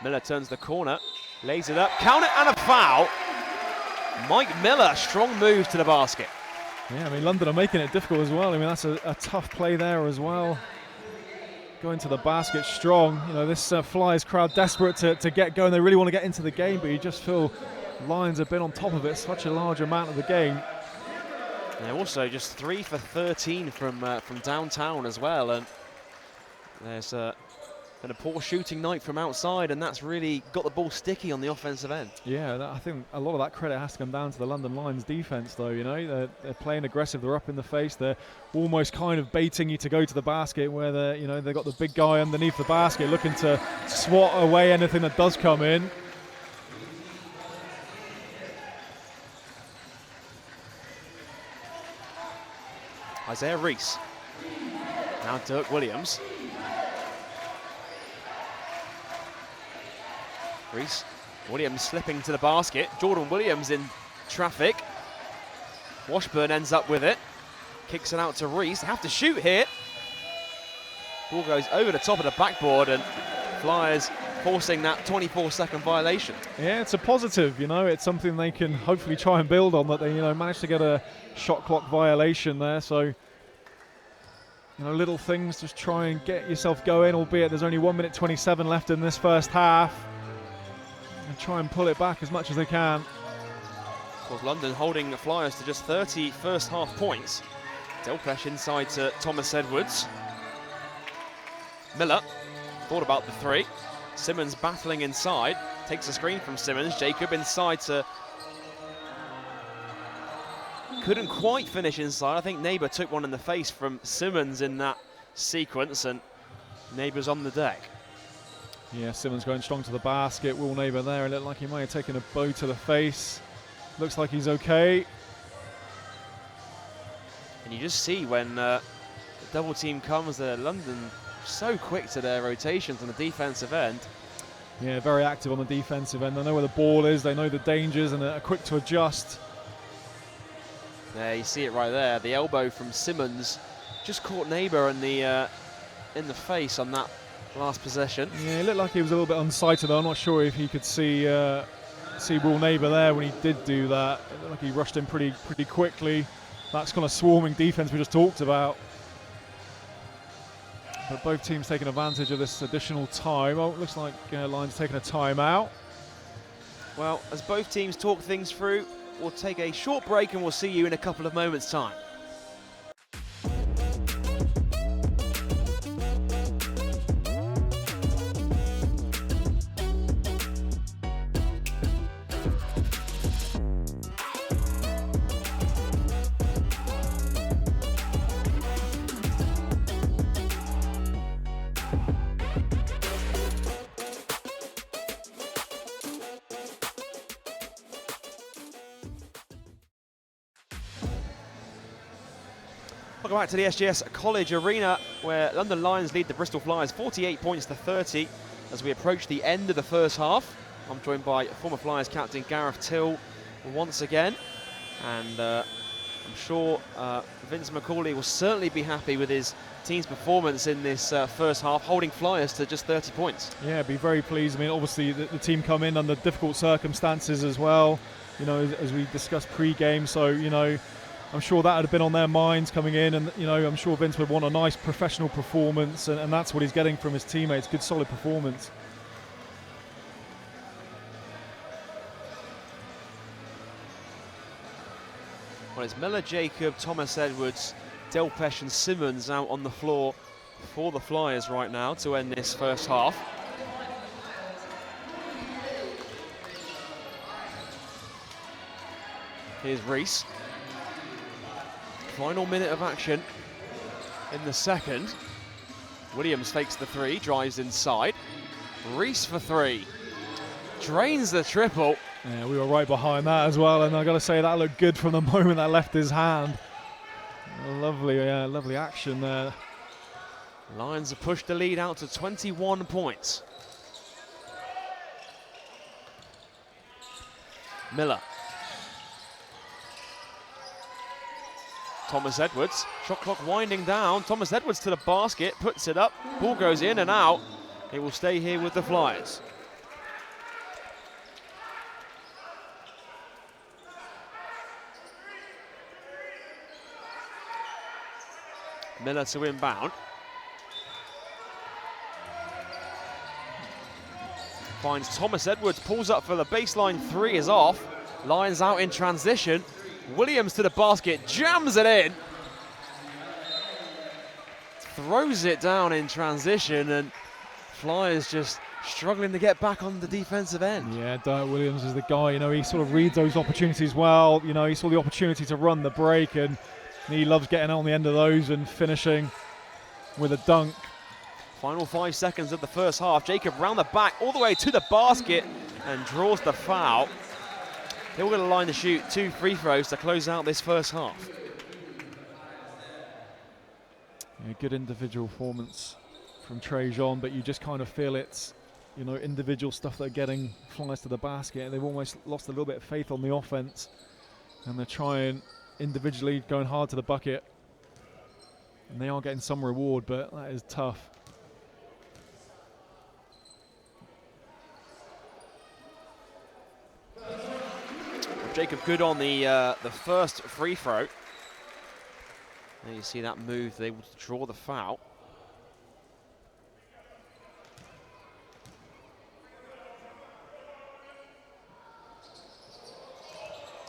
Miller turns the corner, lays it up, count it, and a foul. Mike Miller, strong move to the basket. Yeah, I mean, London are making it difficult as well. I mean, that's a tough play there as well. Going to the basket strong. You know, this Flyers crowd desperate to get going. They really want to get into the game, but you just feel Lions have been on top of it such a large amount of the game. They're also just 3 for 13 from downtown as well, and there's been a poor shooting night from outside, and that's really got the ball sticky on the offensive end. Yeah, I think a lot of that credit has to come down to the London Lions defense, though. You know, they're playing aggressive. They're up in the face. They're almost kind of baiting you to go to the basket, where they've got the big guy underneath the basket looking to swat away anything that does come in. Isaiah Reese. Now Dirk Williams. Reese. Williams slipping to the basket. Jordan Williams in traffic. Washburn ends up with it. Kicks it out to Reese. Have to shoot here. Ball goes over the top of the backboard, and Flyers forcing that 24-second violation. Yeah, it's a positive, you know. It's something they can hopefully try and build on, that they, managed to get a shot clock violation there. So, little things, just try and get yourself going, albeit there's only 1 minute 27 left in this first half. And try and pull it back as much as they can. Of course, London holding the Flyers to just 30 first half points. Delpesh inside to Thomas Edwards. Miller thought about the 3. Simmons battling inside, takes a screen from Simmons. Jacob inside to... Couldn't quite finish inside. I think Neighbour took one in the face from Simmons in that sequence, and Neighbour's on the deck. Yeah, Simmons going strong to the basket. Will Neighbour there. It looked like he might have taken a bow to the face. Looks like he's okay. And you just see when the double team comes, London so quick to their rotations on the defensive end. Yeah, very active on the defensive end. They know where the ball is, they know the dangers, and are quick to adjust. There, you see it right there. The elbow from Simmons just caught Neighbour in the face on that last possession. Yeah, it looked like he was a little bit unsighted though. I'm not sure if he could see Will Neighbour there when he did do that. It looked like he rushed in pretty quickly. That's kind of swarming defense we just talked about. But both teams taking advantage of this additional time. Oh, it looks like Lions taking a timeout. Well, as both teams talk things through, we'll take a short break and we'll see you in a couple of moments' time. Welcome back to the SGS College Arena, where London Lions lead the Bristol Flyers 48 points to 30 as we approach the end of the first half. I'm joined by former Flyers captain Gareth Till once again, and I'm sure Vince McCauley will certainly be happy with his team's performance in this first half, holding Flyers to just 30 points. Yeah, be very pleased. I mean, obviously the team come in under difficult circumstances as well, you know, as we discussed pre-game, so, you know, I'm sure that would have been on their minds coming in, and you know, I'm sure Vince would want a nice professional performance, and that's what he's getting from his teammates. Good, solid performance. Well, it's Miller, Jacob, Thomas Edwards, Delpesh and Simmons out on the floor for the Flyers right now to end this first half. Here's Reese. Final minute of action in the second. Williams fakes the three, drives inside. Reese for three. Drains the triple. Yeah, we were right behind that as well, and I got to say that looked good from the moment that left his hand. Lovely action there. Lions have pushed the lead out to 21 points. Miller. Thomas Edwards, shot clock winding down. Thomas Edwards to the basket, puts it up. Ball goes in and out. It will stay here with the Flyers. Miller to inbound. Finds Thomas Edwards, pulls up for the baseline three, is off. Lions out in transition. Williams to the basket, jams it in. Throws it down in transition, and Flyers just struggling to get back on the defensive end. Yeah, Derek Williams is the guy, you know, he sort of reads those opportunities well. You know, he saw the opportunity to run the break, and he loves getting on the end of those and finishing with a dunk. Final 5 seconds of the first half. Jacob round the back, all the way to the basket, and draws the foul. They're all going to line to shoot 2 free throws to close out this first half. Yeah, good individual performance from Trajan, but you just kind of feel it's, you know, individual stuff that are getting Flyers to the basket. They've almost lost a little bit of faith on the offense, and they're trying individually, going hard to the bucket. And they are getting some reward, but that is tough. Jacob good on the first free throw. There you see that move, they able to draw the foul.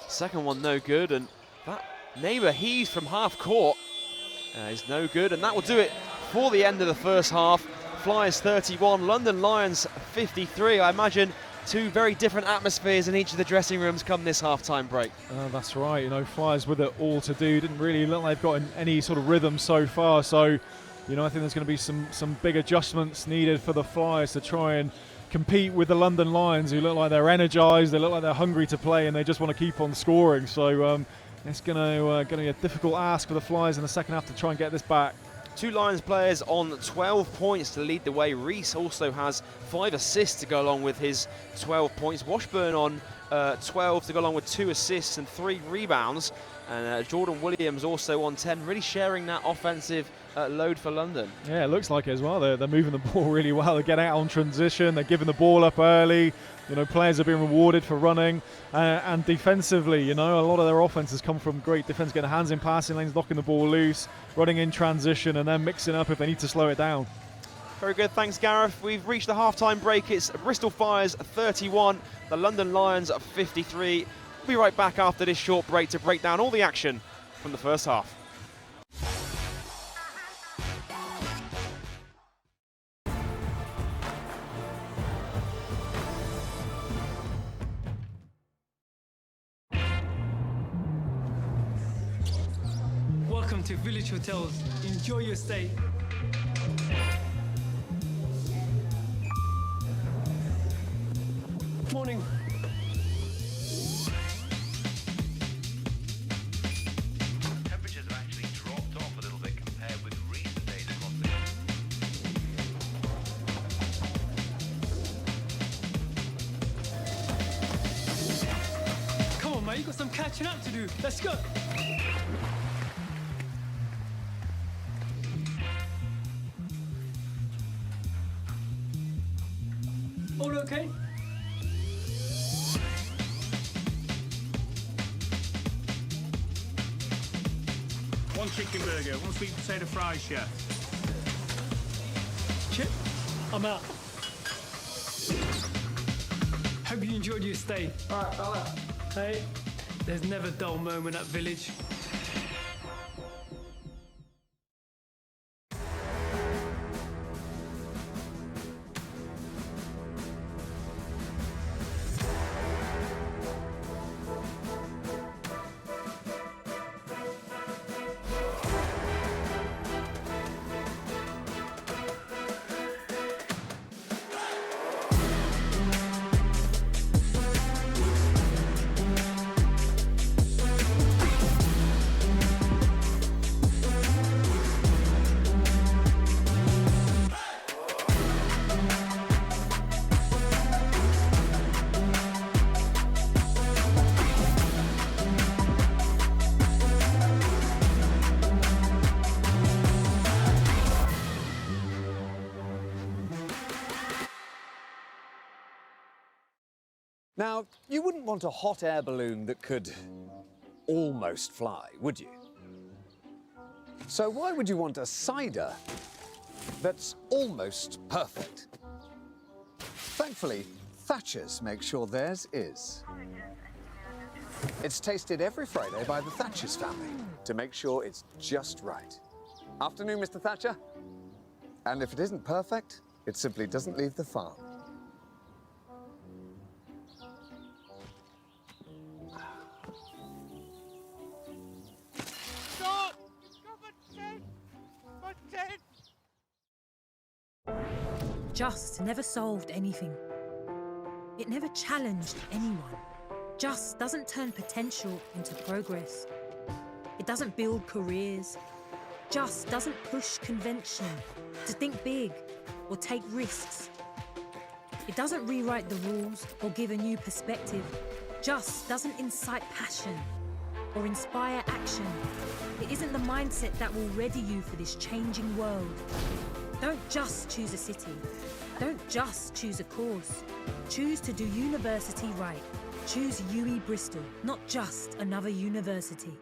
Second one no good, and that neighbour heaves from half court is no good, and that will do it for the end of the first half. Flyers 31, London Lions 53. I imagine 2 very different atmospheres in each of the dressing rooms come this half-time break. That's right, you know, Flyers with it all to do. Didn't really look like they've got any sort of rhythm so far, so, you know, I think there's going to be some big adjustments needed for the Flyers to try and compete with the London Lions, who look like they're energized, they look like they're hungry to play, and they just want to keep on scoring. So it's going to be a difficult ask for the Flyers in the second half to try and get this back. 2 Lions players on 12 points to lead the way. Reese also has 5 assists to go along with his 12 points. Washburn on 12 to go along with 2 assists and 3 rebounds. And Jordan Williams also on 10, really sharing that offensive load for London. Yeah, it looks like it as well. They're moving the ball really well. They get out on transition. They're giving the ball up early. You know, players are being rewarded for running. And defensively, you know, a lot of their offenses come from great defense, getting hands in passing lanes, knocking the ball loose, running in transition, and then mixing up if they need to slow it down. Very good, thanks Gareth. We've reached the half-time break. It's Bristol Flyers 31, the London Lions 53. We'll be right back after this short break to break down all the action from the first half. Welcome to Village Hotels. Enjoy your stay. Morning. Temperatures have actually dropped off a little bit compared with recent days across the Come on, mate. You got some catching up to do. Let's go. All okay? One chicken burger, one sweet potato fries, chef. Chip, I'm out. Hope you enjoyed your stay. All right, fella. Hey, there's never a dull moment at Village. Now, you wouldn't want a hot air balloon that could almost fly, would you? So why would you want a cider that's almost perfect? Thankfully, Thatcher's makes sure theirs is. It's tasted every Friday by the Thatcher's family to make sure it's just right. Afternoon, Mr. Thatcher. And if it isn't perfect, it simply doesn't leave the farm. Just never solved anything. It never challenged anyone. Just doesn't turn potential into progress. It doesn't build careers. Just doesn't push convention to think big or take risks. It doesn't rewrite the rules or give a new perspective. Just doesn't incite passion or inspire action. It isn't the mindset that will ready you for this changing world. Don't just choose a city. Don't just choose a course. Choose to do university right. Choose UE Bristol, not just another university.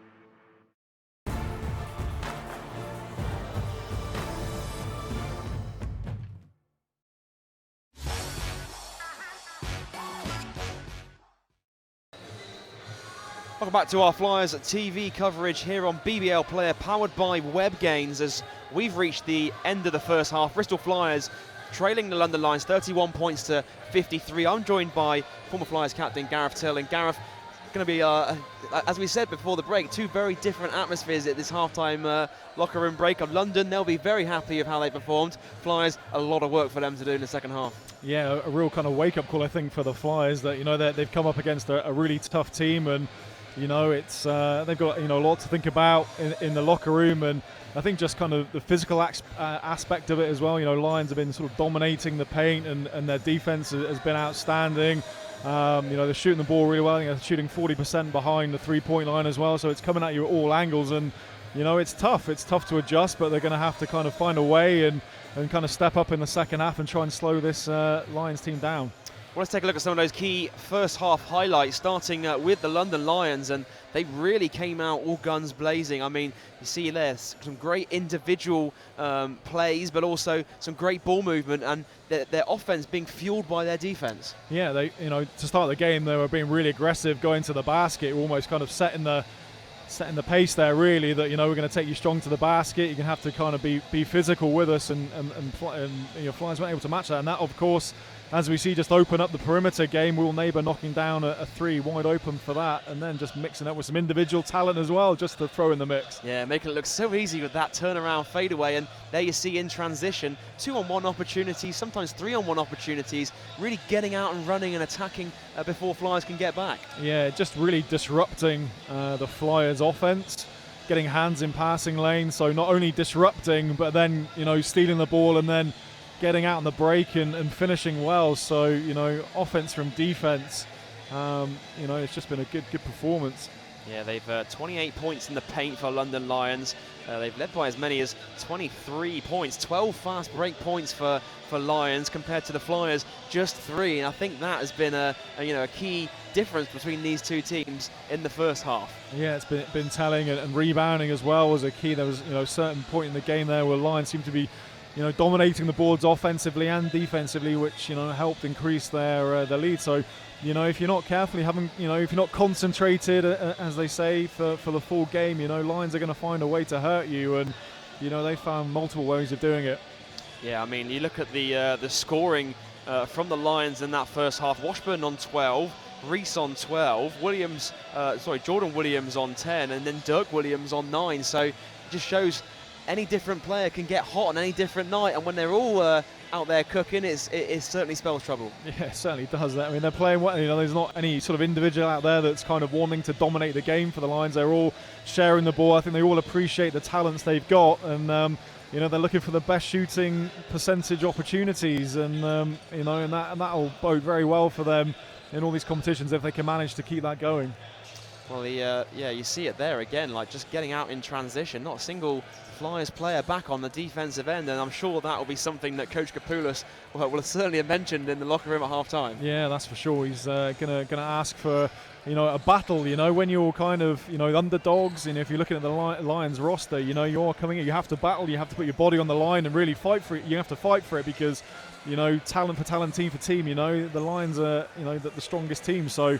Welcome back to our Flyers TV coverage here on BBL Player, powered by WebGains, as we've reached the end of the first half. Bristol Flyers trailing the London Lions 31 points to 53. I'm joined by former Flyers captain Gareth Till. And Gareth, going to be, as we said before the break, two very different atmospheres at this halftime locker room break. Of London, they'll be very happy with how they performed. Flyers, a lot of work for them to do in the second half. Yeah, a real kind of wake-up call, I think, for the Flyers, that, you know, they've come up against a really tough team, and you know, it's they've got, you know, a lot to think about in the locker room, and I think just kind of the physical aspect of it as well. You know, Lions have been sort of dominating the paint, and their defense has been outstanding. They're shooting the ball really well. I think they're shooting 40% behind the three-point line as well, so it's coming at you at all angles, and it's tough. It's tough to adjust, but they're going to have to kind of find a way and kind of step up in the second half and try and slow this Lions team down. Well, let's take a look at some of those key first half highlights, starting with the London Lions, and they really came out all guns blazing. I mean, you see there some great individual plays, but also some great ball movement, and their offense being fueled by their defense. Yeah, they, to start the game, they were being really aggressive, going to the basket, almost kind of setting the pace there, really, that we're going to take you strong to the basket. You're going to have to kind of be physical with us, and Flyers weren't able to match that, and that, of course, as we see, just open up the perimeter game. Will Neighbour knocking down a three wide open for that, and then just mixing up with some individual talent as well, just to throw in the mix. Yeah, making it look so easy with that turnaround fadeaway, and there you see in transition 2-on-1 opportunities, sometimes 3-on-1 opportunities, really getting out and running and attacking before Flyers can get back. Yeah, just really disrupting the Flyers offense, getting hands in passing lanes, so not only disrupting, but then stealing the ball and then getting out on the break and finishing well. So offense from defense, it's just been a good performance. Yeah, they've 28 points in the paint for London Lions. They've led by as many as 23 points, 12 fast break points for Lions compared to the Flyers, just 3. And I think that has been a key difference between these two teams in the first half. Yeah, it's been telling, and rebounding as well was a key. There was a certain point in the game there where Lions seemed to be dominating the boards offensively and defensively, which helped increase their lead. So if you're not careful, if you're not concentrated, as they say, for the full game, Lions are going to find a way to hurt you, and they found multiple ways of doing it. Yeah, I mean, you look at the scoring from the Lions in that first half. Washburn on 12, Reese on 12, Jordan Williams on 10, and then Dirk Williams on 9. So it just shows any different player can get hot on any different night, and when they're all out there cooking, it certainly spells trouble. Yeah, it certainly does that. I mean, they're playing well. There's not any sort of individual out there that's kind of wanting to dominate the game for the Lions. They're all sharing the ball. I think they all appreciate the talents they've got, and they're looking for the best shooting percentage opportunities, and and that'll bode very well for them in all these competitions if they can manage to keep that going. Well, you see it there again, like just getting out in transition, not a single Flyers player back on the defensive end, and I'm sure that will be something that Coach Kapoulas will certainly have mentioned in the locker room at half-time. Yeah, that's for sure. He's gonna ask for a battle. When you're kind of underdogs, and if you're looking at the Lions roster, you're coming in, you have to battle, you have to put your body on the line and really fight for it. You have to fight for it because talent for talent, team for team. The Lions are the strongest team, so.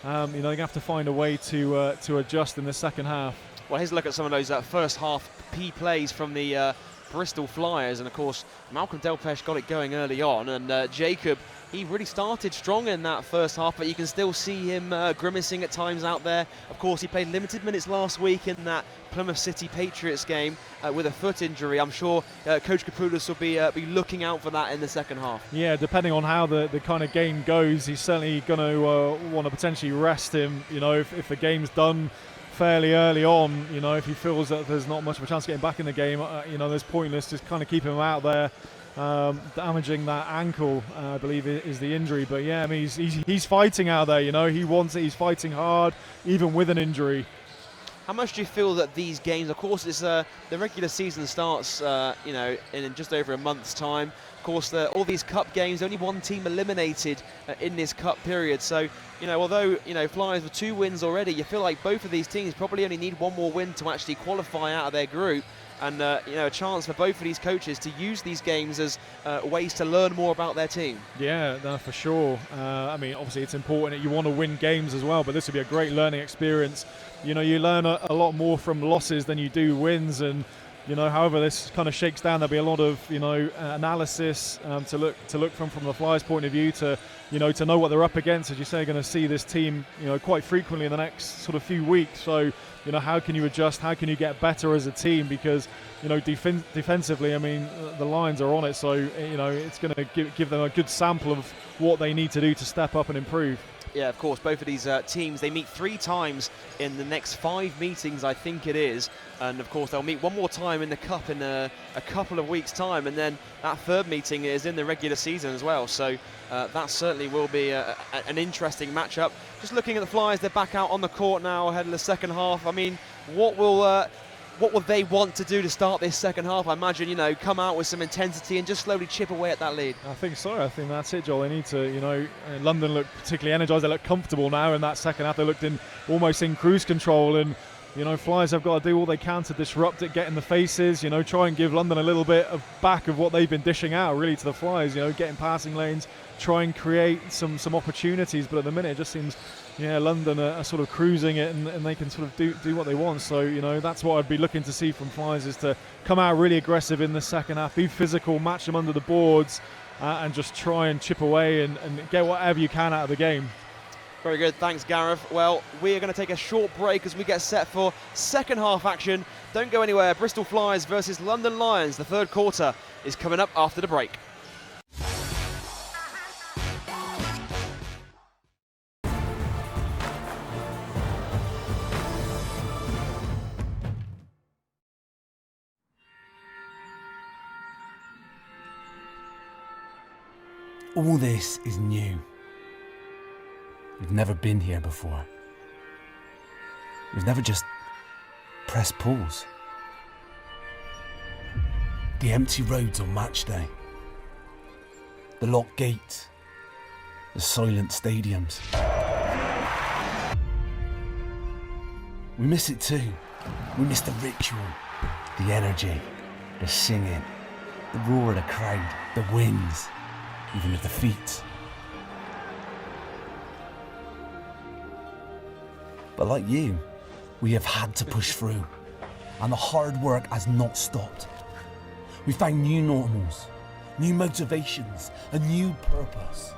They have to find a way to adjust in the second half. Well, here's a look at some of those first half P plays from the Bristol Flyers, and of course Malcolm Delpesh got it going early on, and Jacob, he really started strong in that first half, but you can still see him grimacing at times out there. Of course, he played limited minutes last week in that Plymouth City Patriots game with a foot injury. I'm sure Coach Kapoulas will be looking out for that in the second half. Yeah, depending on how the kind of game goes, he's certainly going to want to potentially rest him. If the game's done fairly early on, if he feels that there's not much of a chance of getting back in the game, there's pointless just kind of keeping him out there. Damaging that ankle, I believe, is the injury. But yeah, I mean, he's fighting out there. He wants it. He's fighting hard, even with an injury. How much do you feel that these games, of course, it's the regular season starts, in just over a month's time. Of course, all these cup games, only one team eliminated in this cup period. So, although Flyers with 2 wins already, you feel like both of these teams probably only need one more win to actually qualify out of their group. And a chance for both of these coaches to use these games as ways to learn more about their team. Yeah, no, for sure. I mean, obviously it's important that you want to win games as well, but this would be a great learning experience. You learn a lot more from losses than you do wins, and however this kind of shakes down, there'll be a lot of analysis to look from the Flyers' point of view to know what they're up against. As you say, going to see this team quite frequently in the next sort of few weeks. So how can you adjust? How can you get better as a team? Because defensively, I mean, the Lions are on it. So it's going to give them a good sample of what they need to do to step up and improve. Yeah, of course, both of these teams, they meet 3 times in the next 5 meetings, I think it is. And, of course, they'll meet one more time time in the Cup in a couple of weeks' time, and then that third meeting is in the regular season as well. So that certainly will be an interesting matchup. Just looking at the Flyers, they're back out on the court now ahead of the second half. I mean, what will they want to do to start this second half? I imagine, you know, come out with some intensity and just slowly chip away at that lead. I think so. I think that's it, Joel. They need to, you know, London look particularly energised. They look comfortable now in that second half. They looked almost in cruise control, and you know, Flyers have got to do all they can to disrupt it, get in the faces, you know, try and give London a little bit of back of what they've been dishing out really to the Flyers, you know, getting passing lanes, try and create some opportunities. But at the minute it just seems, yeah, London are sort of cruising it, and they can sort of do what they want. So, you know, that's what I'd be looking to see from Flyers, is to come out really aggressive in the second half, be physical, match them under the boards, and just try and chip away and get whatever you can out of the game. Very good, thanks Gareth. Well, we are going to take a short break as we get set for second half action. Don't go anywhere. Bristol Flyers versus London Lions. The third quarter is coming up after the break. All this is new. We've never been here before. We've never just pressed pause. The empty roads on match day. The locked gates. The silent stadiums. We miss it too. We miss the ritual, the energy, the singing, the roar of the crowd, the wins, even the defeats. But like you, we have had to push through, and the hard work has not stopped. We found new normals, new motivations, a new purpose.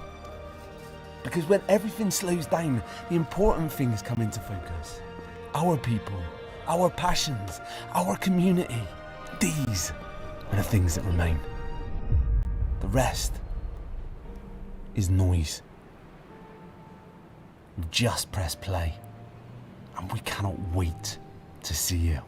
Because when everything slows down, the important things come into focus. Our people, our passions, our community. These are the things that remain. The rest is noise. Just press play. And we cannot wait to see you.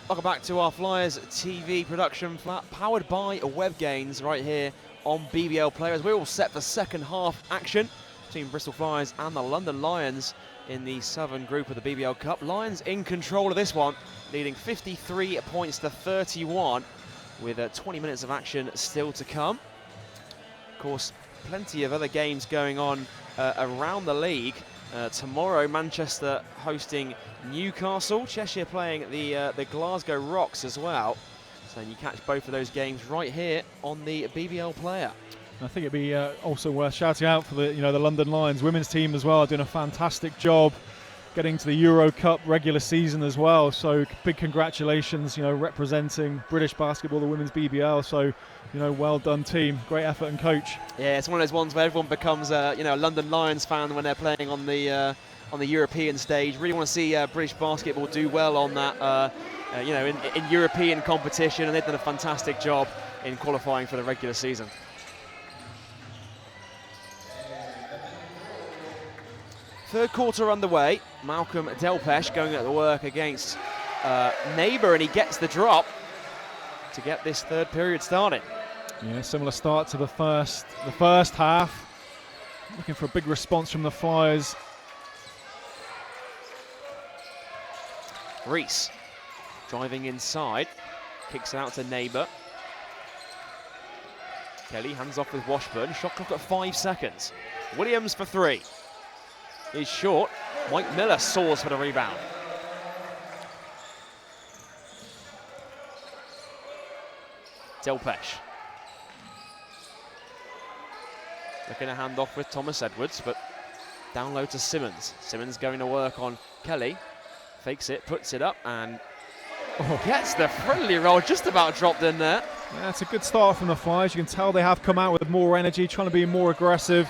Welcome back to our Flyers TV production flat, powered by WebGains right here on BBL Players. We're all set for second half action between Bristol Flyers and the London Lions in the Southern Group of the BBL Cup. Lions in control of this one, leading 53 points to 31, with 20 minutes of action still to come. Of course, plenty of other games going on around the league. Tomorrow, Manchester hosting Newcastle, Cheshire playing the Glasgow Rocks as well. So you catch both of those games right here on the BBL Player. I think it'd be also worth shouting out for the London Lions women's team as well, doing a fantastic job getting to the Euro Cup regular season as well. So big congratulations, representing British basketball, the women's BBL. So, well done team, great effort and coach. Yeah, it's one of those ones where everyone becomes a London Lions fan when they're playing on the European stage. Really want to see British basketball do well on that, in European competition, and they've done a fantastic job in qualifying for the regular season. Third quarter underway. Malcolm Delpesh going at the work against Neighbour, and he gets the drop to get this third period started. Yeah, similar start to the first half. Looking for a big response from the Flyers. Reese driving inside, kicks it out to Neighbour. Kelly hands off with Washburn. Shot clock at 5 seconds. Williams for three. Is short. Mike Miller soars for the rebound. Delpesh. Looking to hand off with Thomas Edwards, but down low to Simmons. Simmons going to work on Kelly. Fakes it, puts it up, and gets the friendly roll, just about dropped in there. Yeah, it's a good start from the Flyers. You can tell they have come out with more energy, trying to be more aggressive.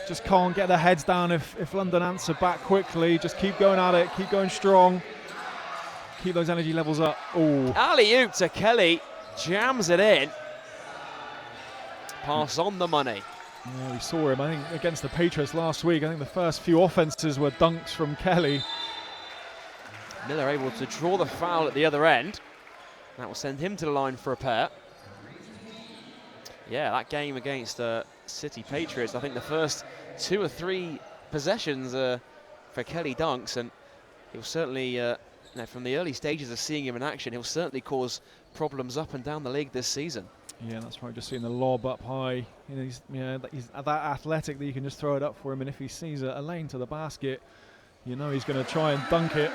Just can't get their heads down if London answer back quickly. Just keep going at it, keep going strong. Keep those energy levels up. Oh, alley-oop to Kelly, jams it in. Pass on the money. Yeah, we saw him, I think, against the Patriots last week. I think the first few offenses were dunks from Kelly. Miller able to draw the foul at the other end. That will send him to the line for a pair. Yeah, that game against City Patriots, I think the first 2 or 3 possessions for Kelly dunks, and he'll certainly, from the early stages of seeing him in action, he'll certainly cause problems up and down the league this season. Yeah, that's right, just seeing the lob up high. He's that athletic that you can just throw it up for him, and if he sees a lane to the basket, he's going to try and dunk it.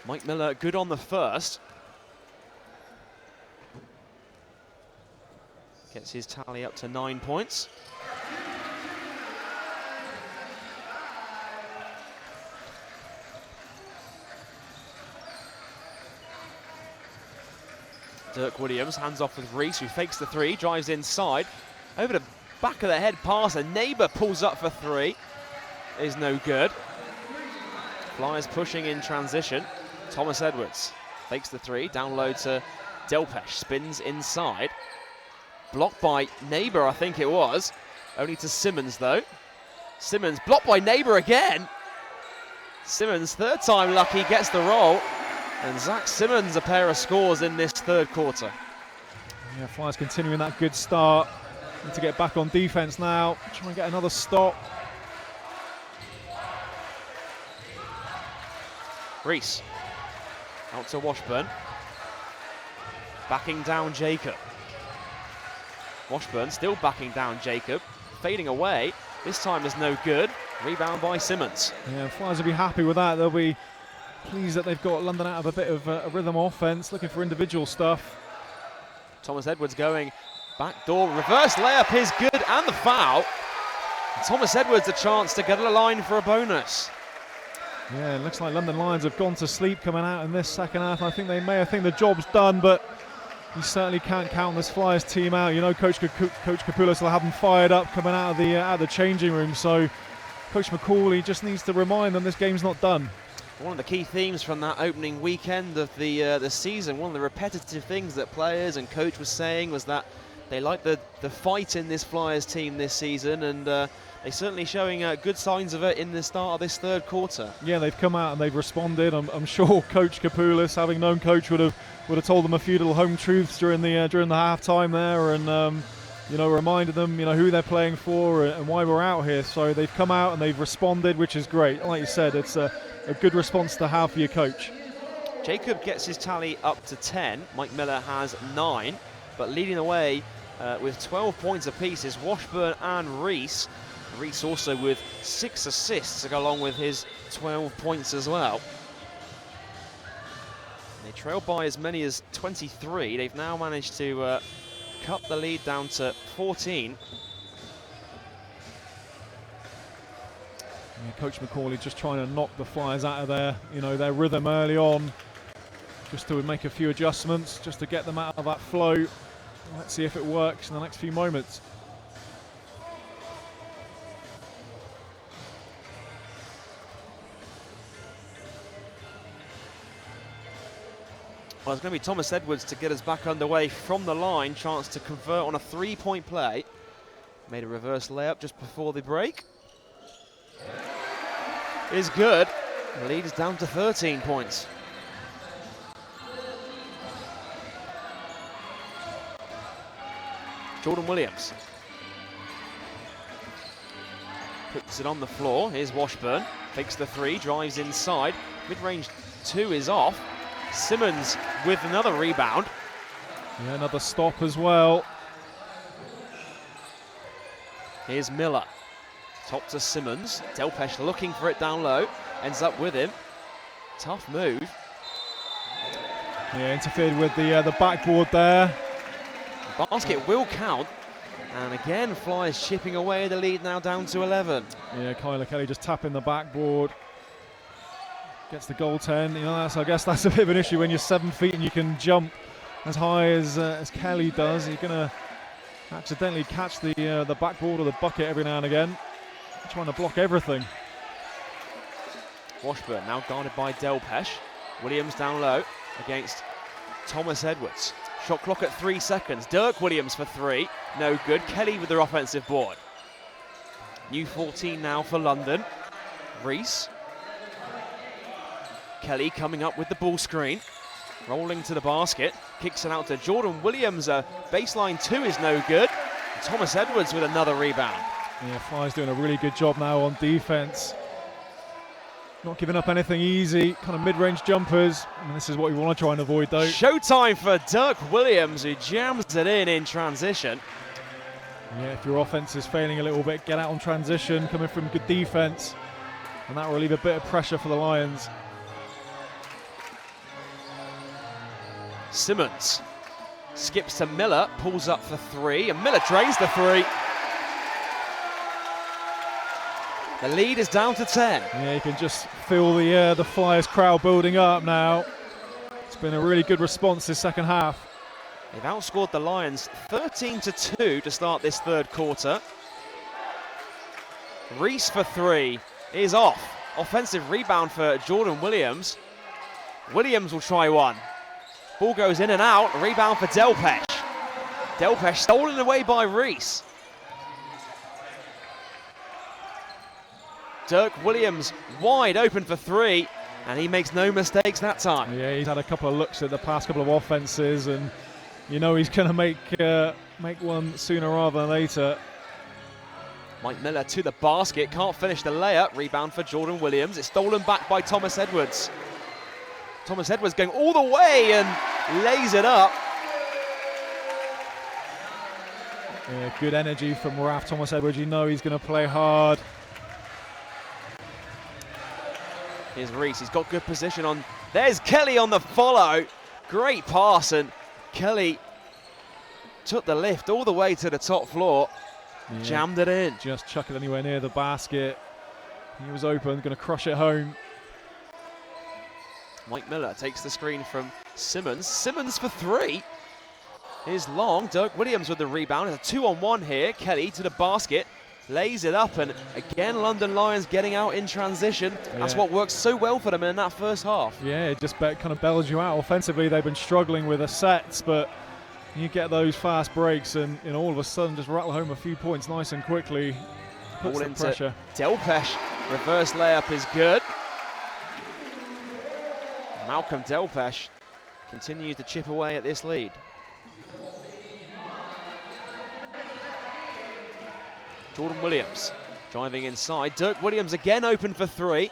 Mike Miller good on the first. Gets his tally up to 9 points. Dirk Williams hands off with Reese, who fakes the three, drives inside. Over the back of the head pass, a Neighbour pulls up for three. Is no good. Flyers pushing in transition. Thomas Edwards fakes the three, down low to Delpesh, spins inside. Blocked by Neighbour, I think it was. Only to Simmons, though. Simmons blocked by Neighbour again. Simmons, third time lucky, gets the roll. And Zach Simmons, a pair of scores in this third quarter. Yeah, Flyers continuing that good start. Need to get back on defense now. Try and get another stop. Reese. Out to Washburn. Backing down Jacob. Washburn still backing down Jacob. Fading away. This time is no good. Rebound by Simmons. Yeah, Flyers will be happy with that. They'll be pleased that they've got London out of a bit of a rhythm offense, looking for individual stuff. Thomas Edwards going back door. Reverse layup is good, and the foul. And Thomas Edwards a chance to get to the line for a bonus. Yeah, it looks like London Lions have gone to sleep coming out in this second half. I think they may have think the job's done, but you certainly can't count this Flyers team out. Coach Kapoulas will have them fired up coming out of the changing room. So Coach McCall, he just needs to remind them this game's not done. One of the key themes from that opening weekend of the season, one of the repetitive things that players and coach was saying was that they like the fight in this Flyers team this season, and they're certainly showing good signs of it in the start of this third quarter. Yeah, they've come out and they've responded. I'm sure Coach Kapoulas, having known Coach, would have told them a few little home truths during the halftime there, and reminded them who they're playing for and why we're out here. So they've come out and they've responded, which is great. Like you said, it's a good response to have for your coach. Jacob gets his tally up to 10. Mike Miller has 9, but leading the way with 12 points apiece is Washburn and Reese. Reese also with 6 assists to go along with his 12 points as well. They trail by as many as 23. They've now managed to cut the lead down to 14. Yeah, Coach McCauley just trying to knock the Flyers out of their rhythm early on, just to make a few adjustments, just to get them out of that flow. Let's see if it works in the next few moments. Well, it's going to be Thomas Edwards to get us back underway from the line. Chance to convert on a 3-point play. Made a reverse layup just before the break. Is good. The lead is down to 13 points. Jordan Williams puts it on the floor. Here's Washburn. Fakes the 3, drives inside. Mid-range 2 is off. Simmons with another rebound. Yeah, another stop as well. Here's Miller. Top to Simmons. Delpesh looking for it down low. Ends up with him. Tough move. Yeah, interfered with the backboard there. Basket will count. And again, Flyers chipping away the lead now down to 11. Yeah, Kyler Kelly just tapping the backboard. Gets the goaltend. I guess that's a bit of an issue when you're 7 feet and you can jump as high as Kelly does. You're going to accidentally catch the backboard or the bucket every now and again. Trying to block everything. Washburn now guarded by Delpesh. Williams down low against Thomas Edwards. Shot clock at 3 seconds. Dirk Williams for 3. No good. Kelly with the offensive board. New 14 now for London. Reese. Kelly coming up with the ball screen. Rolling to the basket. Kicks it out to Jordan Williams. Baseline 2 is no good. Thomas Edwards with another rebound. Yeah, Flyers doing a really good job now on defense. Not giving up anything easy, kind of mid-range jumpers. And this is what we want to try and avoid, though. Showtime for Dirk Williams, who jams it in transition. Yeah, if your offense is failing a little bit, get out on transition, coming from good defense. And that will relieve a bit of pressure for the Lions. Simmons skips to Miller, pulls up for 3, and Miller drains the 3. The lead is down to 10. Yeah, you can just feel the Flyers crowd building up now. It's been a really good response this second half. They've outscored the Lions 13-2 to start this third quarter. Reese for 3 is off. Offensive rebound for Jordan Williams. Williams will try one. Ball goes in and out. Rebound for Delpesh. Delpesh stolen away by Reese. Dirk Williams wide open for 3, and he makes no mistakes that time. Yeah, he's had a couple of looks at the past couple of offenses, and you know he's going to make one sooner rather than later. Mike Miller to the basket, can't finish the layup. Rebound for Jordan Williams. It's stolen back by Thomas Edwards. Thomas Edwards going all the way and lays it up. Yeah, good energy from Raf Thomas Edwards. You know he's going to play hard. Here's Reese, he's got good position on. There's Kelly on the follow. Great pass, and Kelly took the lift all the way to the top floor. Yeah, jammed it in. Just chuck it anywhere near the basket. He was open, going to crush it home. Mike Miller takes the screen from Simmons. Simmons for 3. Here's Long. Dirk Williams with the rebound. It's a 2-on-1 here. Kelly to the basket. Lays it up, and again London Lions getting out in transition. That's what works so well for them in that first half. Yeah, it just kind of bails you out. Offensively, they've been struggling with the sets, but you get those fast breaks and all of a sudden just rattle home a few points nice and quickly. Puts the pressure. Delpesh, reverse layup is good. Malcolm Delpesh continues to chip away at this lead. Jordan Williams driving inside. Dirk Williams again open for 3.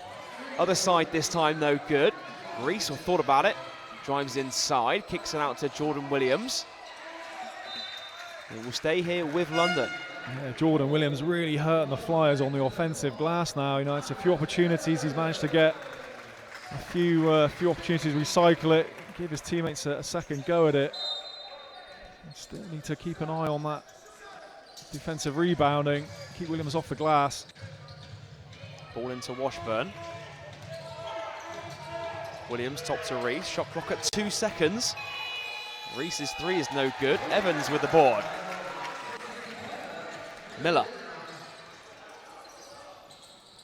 Other side this time, no good. Reese thought about it. Drives inside, kicks it out to Jordan Williams. He will stay here with London. Yeah, Jordan Williams really hurting the Flyers on the offensive glass now. You know, it's a few opportunities. He's managed to get a few opportunities to recycle it, give his teammates a second go at it. Still need to keep an eye on that defensive rebounding, keep Williams off the glass. Ball into Washburn. Williams top to Reese, shot clock at 2 seconds. Reese's three is no good. Evans with the board. Miller.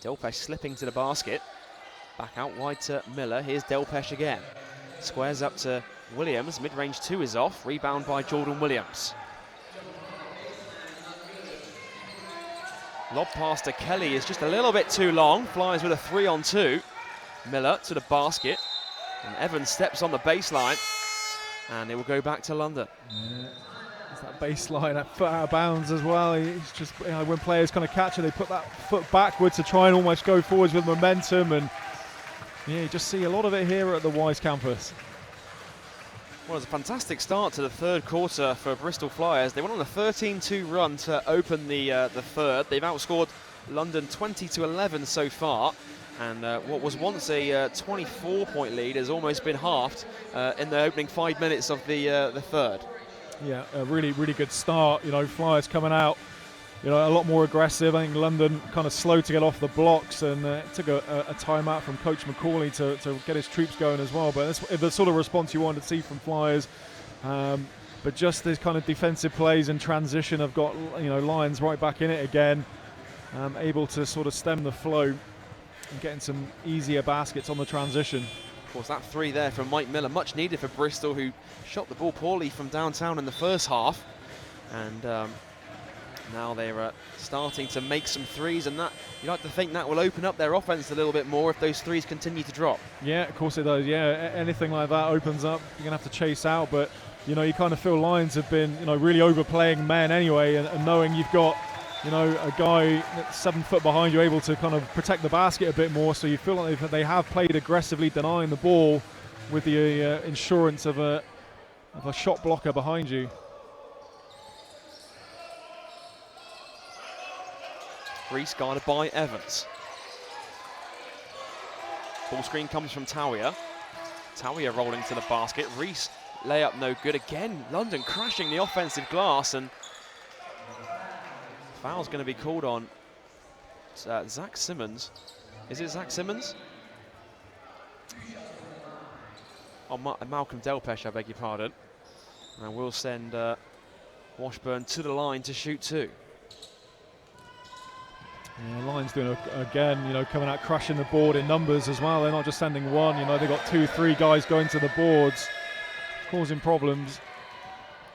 Delpesh slipping to the basket. Back out wide to Miller. Here's Delpesh again. Squares up to Williams. Mid-range two is off. Rebound by Jordan Williams. Lob pass to Kelly is just a little bit too long. Flyers with a 3-on-2. Miller to the basket. And Evans steps on the baseline. And it will go back to London. Yeah. It's that baseline, that foot out of bounds as well. It's just, you know, when players kind of catch it, they put that foot backwards to try and almost go forwards with momentum. And yeah, you just see a lot of it here at the Wise campus. Well, it's a fantastic start to the third quarter for Bristol Flyers. They went on a 13-2 run to open the third. They've outscored London 20-11 so far. And what was once a 24-point lead has almost been halved in the opening 5 minutes of the third. Yeah, a really, really good start. You know, Flyers coming out, you know, a lot more aggressive. I think London kind of slow to get off the blocks, and took a timeout from Coach Macaulay to get his troops going as well. But that's the sort of response you want to see from Flyers. But just this kind of defensive plays in transition have got, you know, Lions right back in it again, able to sort of stem the flow and getting some easier baskets on the transition. Of course, that three there from Mike Miller, much needed for Bristol, who shot the ball poorly from downtown in the first half. And now they're starting to make some threes, and that you like to think that will open up their offense a little bit more if those threes continue to drop. Yeah, of course it does. Yeah, anything like that opens up. You're gonna have to chase out, but you know, you kind of feel Lions have been, you know, really overplaying men anyway, and knowing you've got, you know, a guy that's 7 foot behind you, able to kind of protect the basket a bit more, so you feel like they have played aggressively, denying the ball with the insurance of a shot blocker behind you. Reese guarded by Evans. Ball screen comes from Tauia. Tauia rolling to the basket. Reese layup no good again. London crashing the offensive glass, and foul's going to be called on Zach Simmons. Is it Zach Simmons? Oh, Malcolm Delpesh, I beg your pardon. And we'll send Washburn to the line to shoot two. Yeah, Lions doing again, you know, coming out crushing the board in numbers as well. They're not just sending one, you know, they've got 2-3 guys going to the boards, causing problems.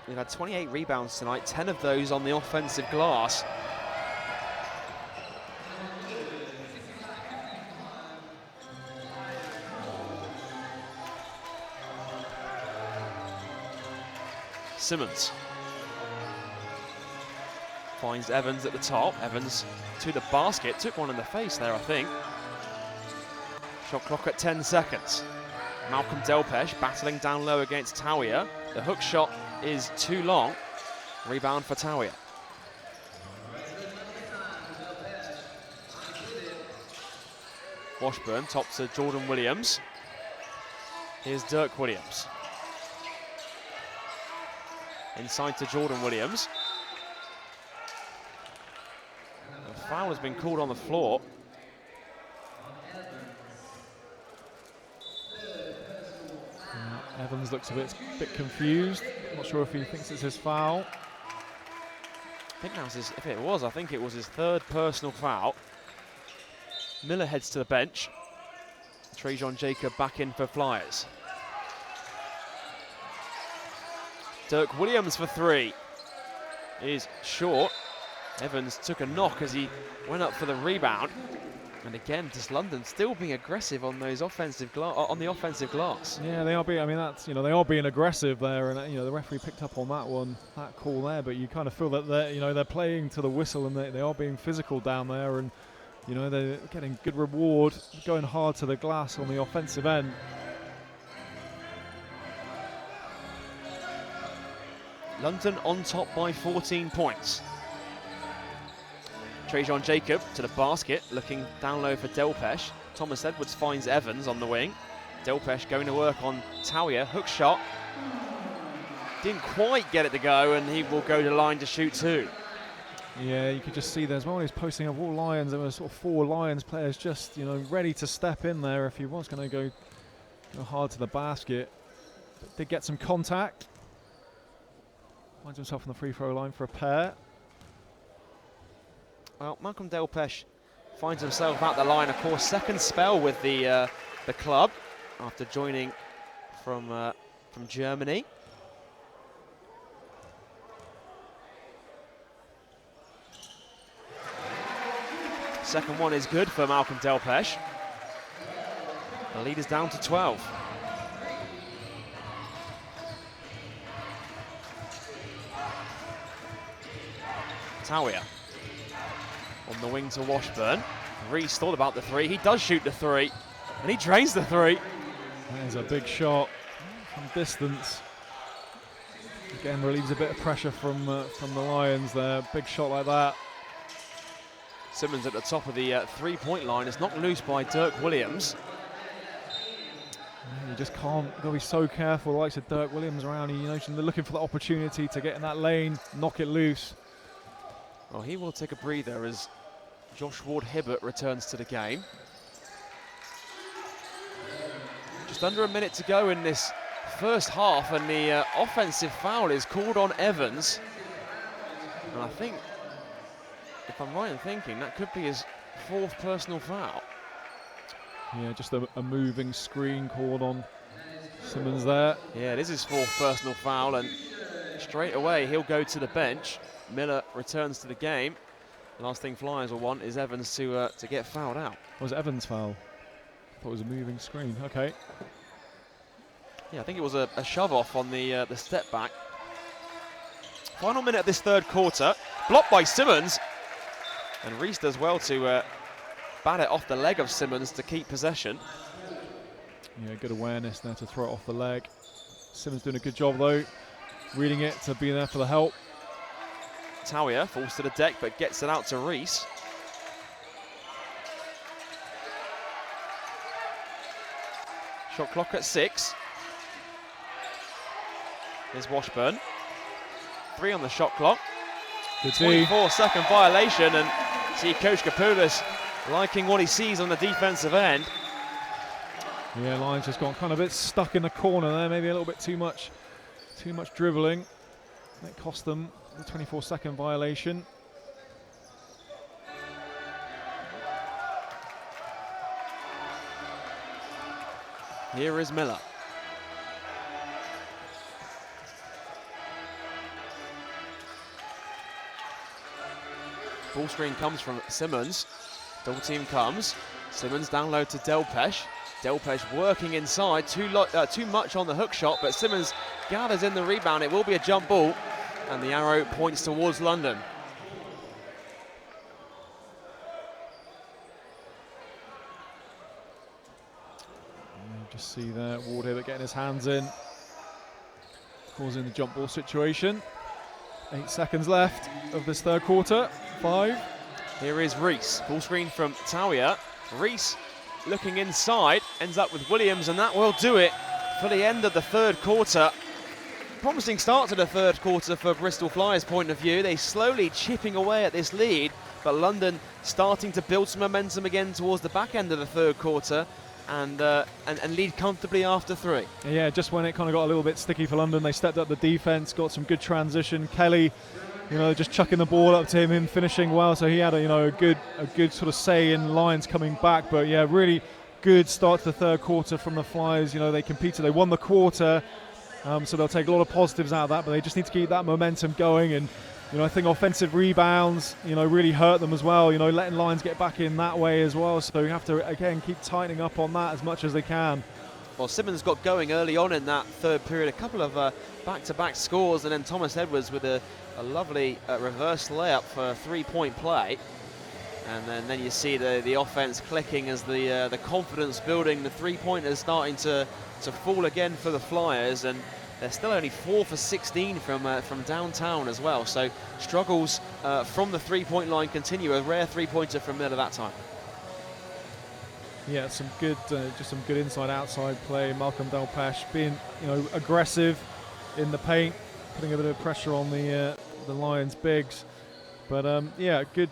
They've had 28 rebounds tonight, 10 of those on the offensive glass. Simmons finds Evans at the top. Evans to the basket, took one in the face there, I think. Shot clock at 10 seconds. Malcolm Delpesh battling down low against Tauia. The hook shot is too long. Rebound for Tauia. Washburn top to Jordan Williams. Here's Dirk Williams. Inside to Jordan Williams. A foul has been called on the floor. Evans looks a bit confused. Not sure if he thinks it's his foul. I think that was his, if it was, I think it was his third personal foul. Miller heads to the bench. Trajan Jacob back in for Flyers. Dirk Williams for three is short. Evans took a knock as he went up for the rebound. And again, just London still being aggressive on those offensive the offensive glass. Yeah, they are being. I mean, that's, you know, they are being aggressive there, and you know, the referee picked up on that call there. But you kind of feel that they're playing to the whistle, and they are being physical down there, and you know, they're getting good reward, going hard to the glass on the offensive end. London on top by 14 points. Trajan Jacob to the basket, looking down low for Delpesh. Thomas Edwards finds Evans on the wing. Delpesh going to work on Tauia, hook shot. Didn't quite get it to go, and he will go to line to shoot 2. Yeah, you could just see there as well. He was posting up all Lions. There were sort of 4 Lions players just, ready to step in there if he was going to go hard to the basket. But did get some contact. Finds himself on the free throw line for a pair. Well, Malcolm Delpesh finds himself at the line, of course, second spell with the club after joining from Germany. Second one is good for Malcolm Delpesh. The lead is down to 12. Tawia on the wing to Washburn. Reese thought about the 3. He does shoot the 3, and he drains the 3. That is a big shot from distance. Again, relieves a bit of pressure from the Lions there. Big shot like that. Simmons at the top of the 3-point line is knocked loose by Dirk Williams. You just can't be so careful. The likes of Dirk Williams around you, they're looking for the opportunity to get in that lane, knock it loose. Well, he will take a breather as Josh Ward-Hibbert returns to the game. Just under a minute to go in this first half, and the offensive foul is called on Evans. And I think, if I'm right in thinking, that could be his 4th personal foul. Yeah, just a moving screen called on Simmons there. Yeah, it is his 4th personal foul, and straight away he'll go to the bench. Miller returns to the game. Last thing Flyers will want is Evans to get fouled out. Was it Evans' foul? I thought it was a moving screen. Okay. Yeah, I think it was a shove off on the step back. Final minute of this third quarter. Blocked by Simmons. And Reese does well to bat it off the leg of Simmons to keep possession. Yeah, good awareness there to throw it off the leg. Simmons doing a good job though, reading it to be there for the help. Tawia falls to the deck but gets it out to Reese. Shot clock at 6. Here's Washburn. 3 on the shot clock. Good D. 24-second violation, and see Coach Kapoulis liking what he sees on the defensive end. Yeah, Lions just got kind of a bit stuck in the corner there, maybe a little bit too much dribbling. That cost them the 24-second violation. Here is Miller. Ball screen comes from Simmons. Double team comes. Simmons down low to Delpesh. Delpesh working inside, too much on the hook shot, but Simmons gathers in the rebound. It will be a jump ball, and the arrow points towards London. Just see there, Ward-Hibbert getting his hands in, causing the jump ball situation. 8 seconds left of this third quarter. 5. Here is Reese. Ball screen from Tawia. Reese looking inside, ends up with Williams, and that will do it for the end of the third quarter. Promising start to the third quarter for Bristol Flyers' point of view. They slowly chipping away at this lead, but London starting to build some momentum again towards the back end of the third quarter, and lead comfortably after 3. Yeah, just when it kind of got a little bit sticky for London, they stepped up the defense, got some good transition. Kelly, just chucking the ball up to him finishing well, so he had a good sort of say in Lions coming back. But yeah, really good start to the third quarter from the Flyers. They competed, they won the quarter, so they'll take a lot of positives out of that, but they just need to keep that momentum going. And I think offensive rebounds, really hurt them as well. Letting Lions get back in that way as well. So you have to again keep tightening up on that as much as they can. Well, Simmons got going early on in that third period, a couple of back-to-back scores, and then Thomas Edwards with a lovely reverse layup for a 3-point play. And then you see the offense clicking as the confidence building. The 3-pointers starting to fall again for the Flyers, and they're still only 4 for 16 from downtown as well. So struggles from the 3-point line continue. A rare 3-pointer from Miller that time. Yeah, some good, just some good inside-outside play. Malcolm Delpesh being, aggressive in the paint, putting a bit of pressure on the Lions bigs. But yeah, good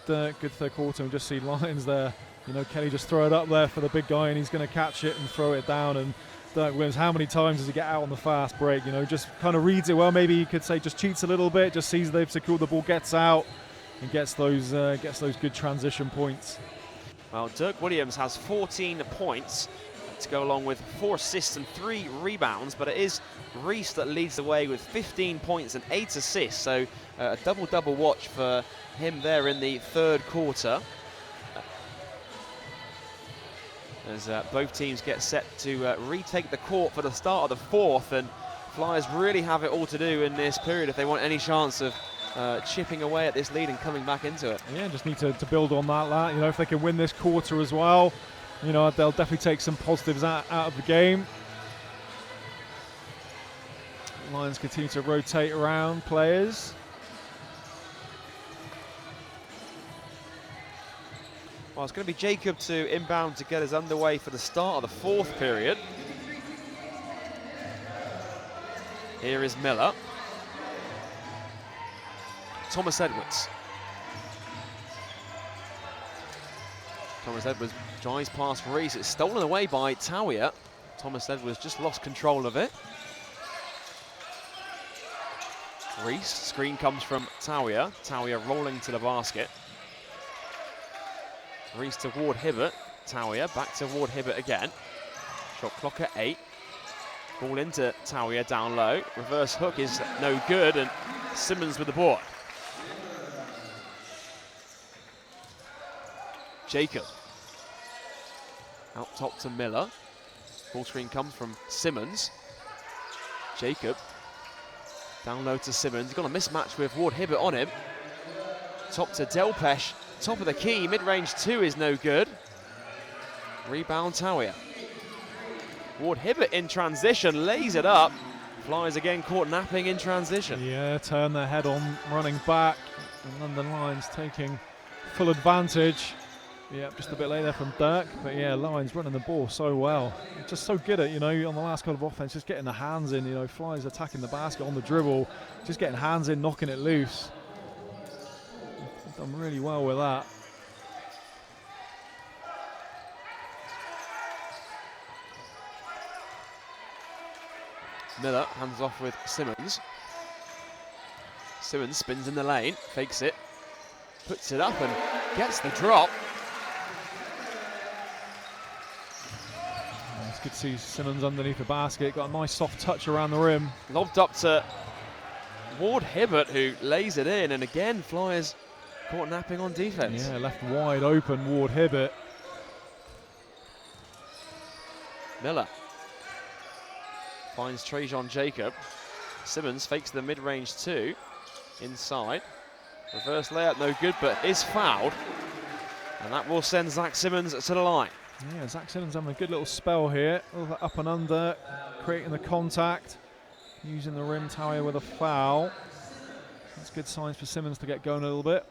third quarter. We just see Lions there. You know, Kelly just throw it up there for the big guy, and he's going to catch it and throw it down. And Dirk Williams, how many times does he get out on the fast break? You know, just kind of reads it well. Maybe you could say just cheats a little bit, just sees they've secured the ball, gets out, and gets those good transition points. Well, Dirk Williams has 14 points to go along with 4 assists and 3 rebounds, but it is Reese that leads the way with 15 points and 8 assists, so a double-double watch for him there in the third quarter. As both teams get set to retake the court for the start of the fourth, and Flyers really have it all to do in this period if they want any chance of chipping away at this lead and coming back into it. Yeah, just need to build on that. You know, if they can win this quarter as well, you know, they'll definitely take some positives out of the game. Lions continue to rotate around players. Well, it's going to be Jacob to inbound to get us underway for the start of the fourth period. Here is Miller. Thomas Edwards. Thomas Edwards drives past Reese. It's stolen away by Tauia. Thomas Edwards just lost control of it. Reese, screen comes from Tauia. Tauia rolling to the basket. Reese to Ward Hibbert. Tauia back to Ward Hibbert again. Shot clock at 8. Ball into Tauia down low. Reverse hook is no good, and Simmons with the board. Jacob. Out top to Miller. Ball screen comes from Simmons. Jacob. Down low to Simmons. He's got a mismatch with Ward Hibbert on him. Top to Delpesh. Top of the key. Mid-range 2 is no good. Rebound Tauia. Ward Hibbert in transition. Lays it up. Flyers again caught napping in transition. Yeah, turn their head on, running back. And London Lions taking full advantage. Yeah, just a bit late there from Dirk, but yeah, Lions running the ball so well. Just so good at, you know, on the last couple of offense, just getting the hands in, you know, Flyers attacking the basket on the dribble, just getting hands in, knocking it loose. Done really well with that. Miller hands off with Simmons. Simmons spins in the lane, fakes it, puts it up and gets the drop. It's good to see Simmons underneath the basket, got a nice soft touch around the rim. Lobbed up to Ward Hibbert, who lays it in, and again Flyers caught napping on defense. Yeah, left wide open Ward Hibbert. Miller finds Trajan Jacob. Simmons fakes the mid-range 2 inside. Reverse layup, no good, but is fouled. And that will send Zach Simmons to the line. Yeah, Zach Simmons having a good little spell here. Up and under, creating the contact, using the rim Tauia with a foul. That's good signs for Simmons to get going a little bit.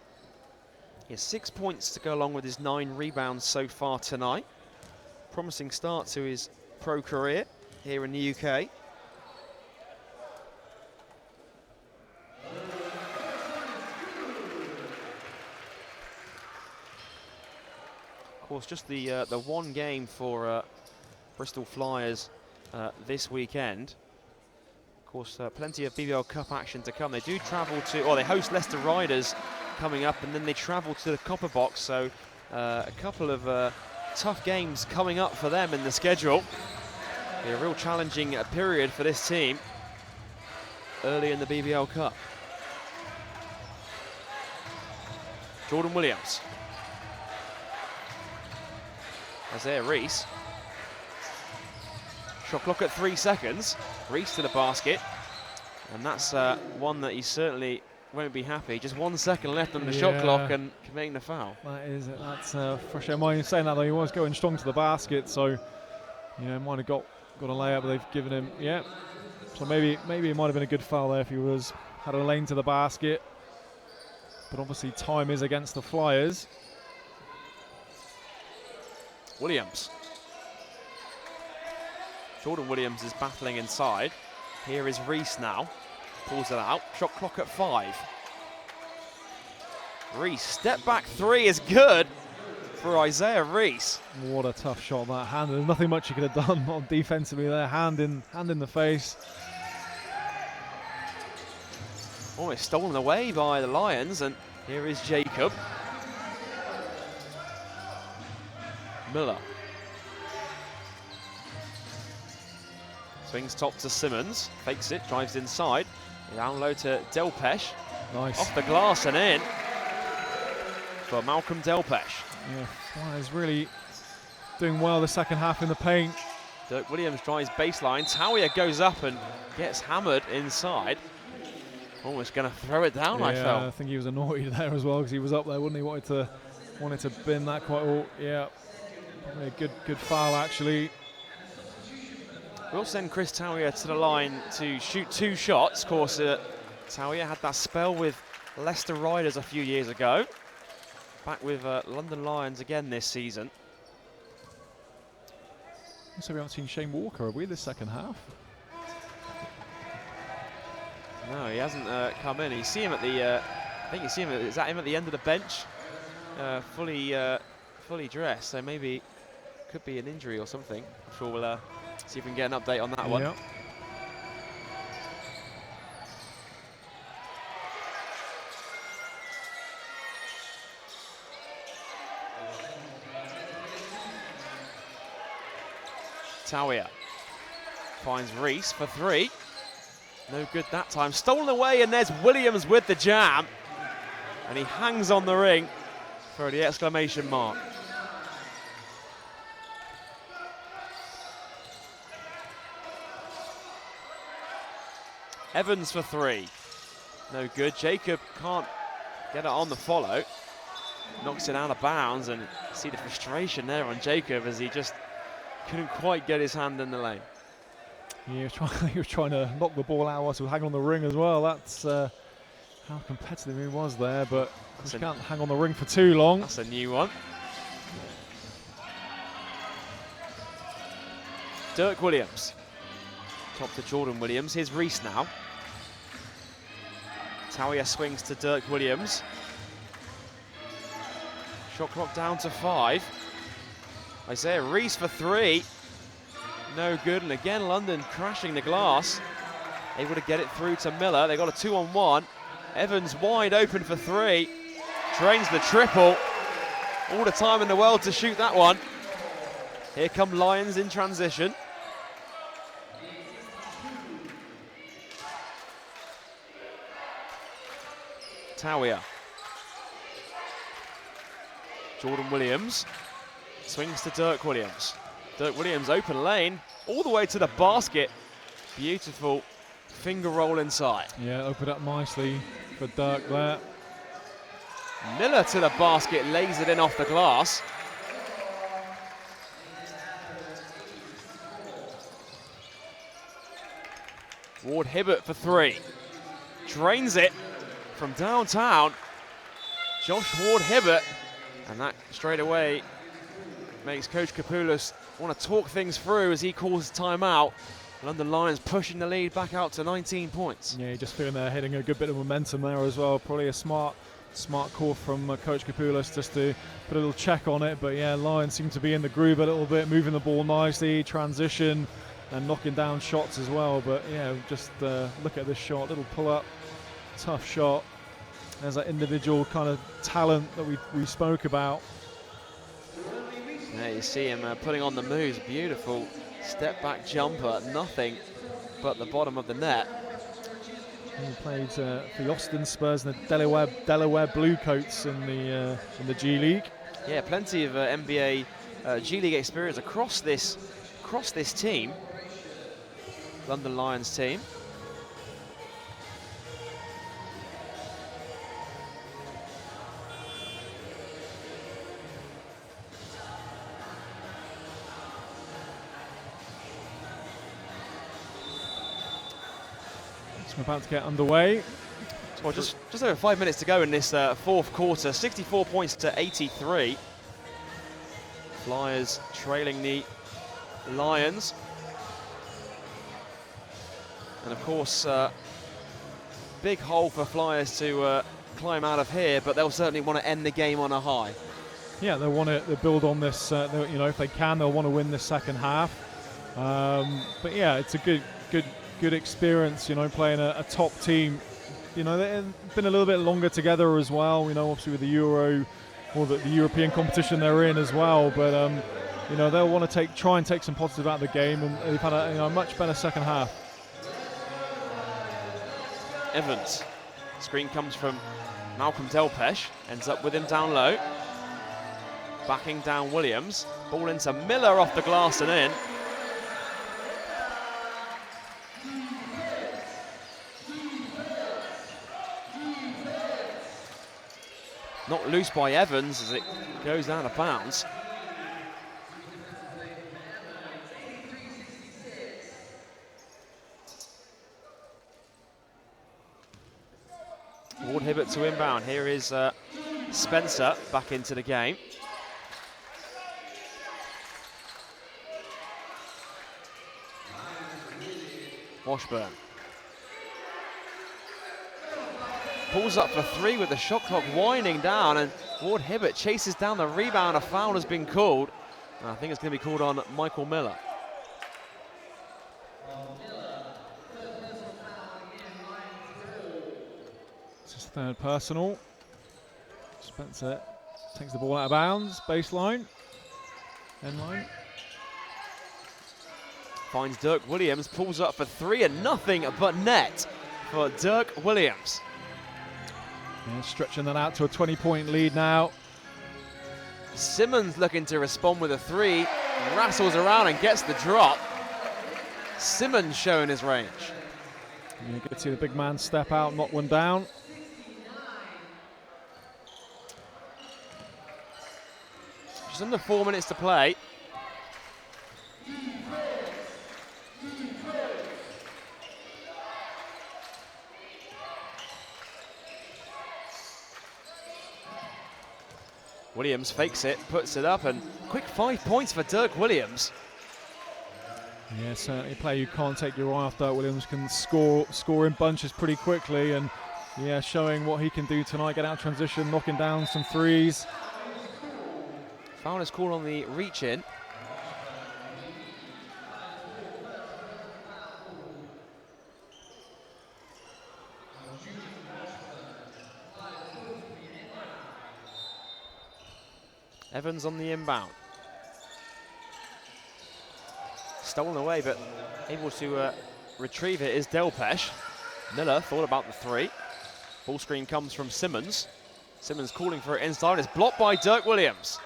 He has 6 points to go along with his 9 rebounds so far tonight. Promising start to his pro career here in the UK. Of course, just the one game for Bristol Flyers this weekend. Of course, plenty of BBL Cup action to come. They do travel to, or they host Leicester Riders coming up, and then they travel to the Copper Box. So a couple of tough games coming up for them in the schedule. Be a real challenging period for this team early in the BBL Cup. Jordan Williams. Isaiah Reese. Shot clock at 3 seconds. Reese to the basket. And that's one that he certainly won't be happy. Just 1 second left on the shot clock and committing the foul. That's fresh air. Mind saying that though, he was going strong to the basket, so you know, might have got a layup, but they've given him, yeah. So maybe it might have been a good foul there if he had a lane to the basket. But obviously time is against the Flyers. Williams. Jordan Williams is battling inside. Here is Reese now. Pulls it out. Shot clock at 5. Reese, step back 3 is good for Isaiah Reese. What a tough shot that hand. There's nothing much he could have done on defensively there. Hand in the face. Almost stolen away by the Lions, and here is Jacob. Miller. Swings top to Simmons, fakes it, drives inside. Down low to Delpesh. Nice. Off the glass and in for Malcolm Delpesh. Yeah, Flyers really doing well the second half in the paint. Dirk Williams tries baseline. Tawiah goes up and gets hammered inside. Almost going to throw it down, Yeah, I felt. I think he was annoyed there as well because he was up there, wouldn't he? Wanted to bin that quite all. Yeah, probably a good foul actually. We'll send Chris Tawiah to the line to shoot 2 shots. Of course, Tawiah had that spell with Leicester Riders a few years ago. Back with London Lions again this season. So we haven't seen Shane Walker, have we, this second half? No, he hasn't come in. You see him at the, I think you see him, is that him at the end of the bench? Fully dressed, so maybe could be an injury or something. I'm sure we'll see if we can get an update on that one. Yeah. Tawiah finds Reese for 3. No good that time. Stolen away, and there's Williams with the jam. And he hangs on the ring for the exclamation mark. Evans for 3. No good. Jacob can't get it on the follow. Knocks it out of bounds, and see the frustration there on Jacob as he just couldn't quite get his hand in the lane. He was trying to knock the ball out whilst he was hanging on the ring as well. That's how competitive he was there, but he can't hang on the ring for too long. That's a new one. Dirk Williams. Top to Jordan Williams. Here's Reese now. Tawiah swings to Dirk Williams. Shot clock down to 5. Isaiah Reese for 3. No good, and again London crashing the glass. Able to get it through to Miller. They got a 2-on-1. Evans wide open for 3. Drains the triple. All the time in the world to shoot that one. Here come Lions in transition. Tawiah. Jordan Williams swings to Dirk Williams. Dirk Williams open lane all the way to the basket. Beautiful finger roll inside. Yeah, opened up nicely for Dirk there. Miller to the basket, lays it in off the glass. Ward Hibbert for 3. Drains it from downtown. Josh Ward Hibbert. And that straight away makes Coach Kapoulas want to talk things through as he calls timeout. London Lions pushing the lead back out to 19 points. Yeah, just feeling they're hitting a good bit of momentum there as well. Probably a smart call from Coach Kapoulas just to put a little check on it. But yeah, Lions seem to be in the groove a little bit, moving the ball nicely, transition and knocking down shots as well. But yeah, just look at this shot, little pull up, tough shot. There's that individual kind of talent that we spoke about. Yeah, you see him putting on the moves. Beautiful step back jumper, nothing but the bottom of the net. He played for the Austin Spurs and the Delaware Bluecoats in the G League. Yeah, plenty of NBA G League experience across this team, London Lions team. We're about to get underway. Well, just over 5 minutes to go in this fourth quarter. 64 points to 83. Flyers trailing the Lions. And of course, big hole for Flyers to climb out of here, but they'll certainly want to end the game on a high. Yeah, they want to build on this. You know, if they can, they'll want to win this second half. But yeah, it's a good experience. You know, playing a top team. You know, they've been a little bit longer together as well. You know, obviously with the Euro or the European competition they're in as well. But you know, they'll want to try and take some positive out of the game, and they've had a much better second half. Evans, screen comes from Malcolm Delpesh, ends up with him down low. Backing down Williams, ball into Miller off the glass and in. Not loose by Evans as it goes out of bounds. Ward Hibbert to inbound. Here is Spencer back into the game. Washburn pulls up for three with the shot clock winding down, and Ward Hibbert chases down the rebound. A foul has been called, and I think it's going to be called on Michael Miller. It's his third personal. Spencer takes the ball out of bounds, baseline, end line. Finds Dirk Williams, pulls up for three, and nothing but net for Dirk Williams. Yeah, stretching that out to a 20-point lead now. Simmons looking to respond with a three, wrestles around and gets the drop. Simmons showing his range. You get to see the big man step out, knock one down. Just under 4 minutes to play. Williams fakes it, puts it up, and quick 5 points for Dirk Williams. Yeah, certainly a player you can't take your eye off. Dirk Williams can score in bunches pretty quickly, and yeah, showing what he can do tonight, get out of transition, knocking down some threes. Foul is called on the reach in. Evans on the inbound. Stolen away, but able to retrieve it is Delpesh. Miller thought about the three. Ball screen comes from Simmons. Simmons calling for it inside. It's blocked by Dirk Williams.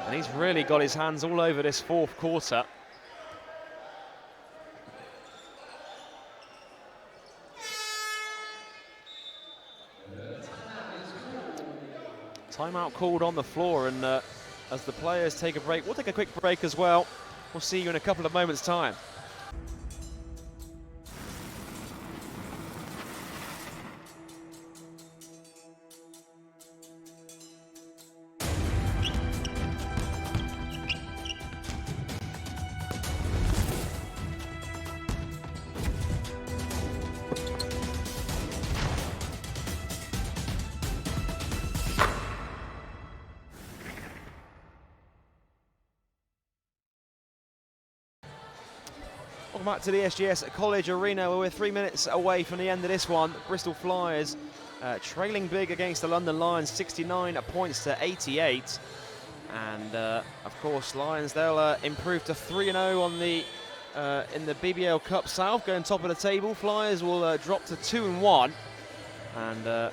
And he's really got his hands all over this fourth quarter. Timeout called on the floor, and as the players take a break, we'll take a quick break as well. We'll see you in a couple of moments' time. Welcome back to the SGS College Arena, where we're 3 minutes away from the end of this one. Bristol Flyers trailing big against the London Lions, 69 points to 88. And of course, Lions, they'll improve to 3-0 on the in the BBL Cup South, going top of the table. Flyers will drop to 2-1. And it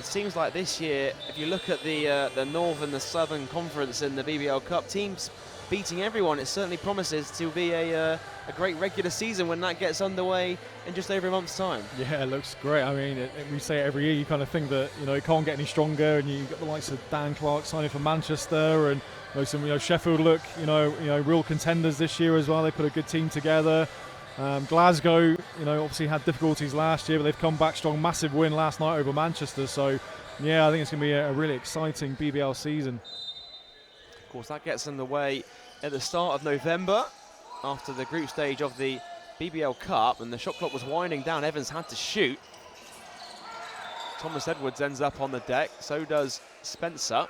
seems like this year, if you look at the North and the Southern Conference in the BBL Cup, teams beating everyone, it certainly promises to be a great regular season when that gets underway in just over a month's time. Yeah, it looks great. I mean, we say it every year, you kind of think that, it can't get any stronger, and you've got the likes of Dan Clark signing for Manchester, and some Sheffield look, real contenders this year as well. They put a good team together. Glasgow, obviously had difficulties last year, but they've come back strong. Massive win last night over Manchester. So, yeah, I think it's going to be a really exciting BBL season. Of course, that gets underway at the start of November after the group stage of the BBL Cup, and the shot clock was winding down. Evans had to shoot. Thomas Edwards ends up on the deck, so does Spencer.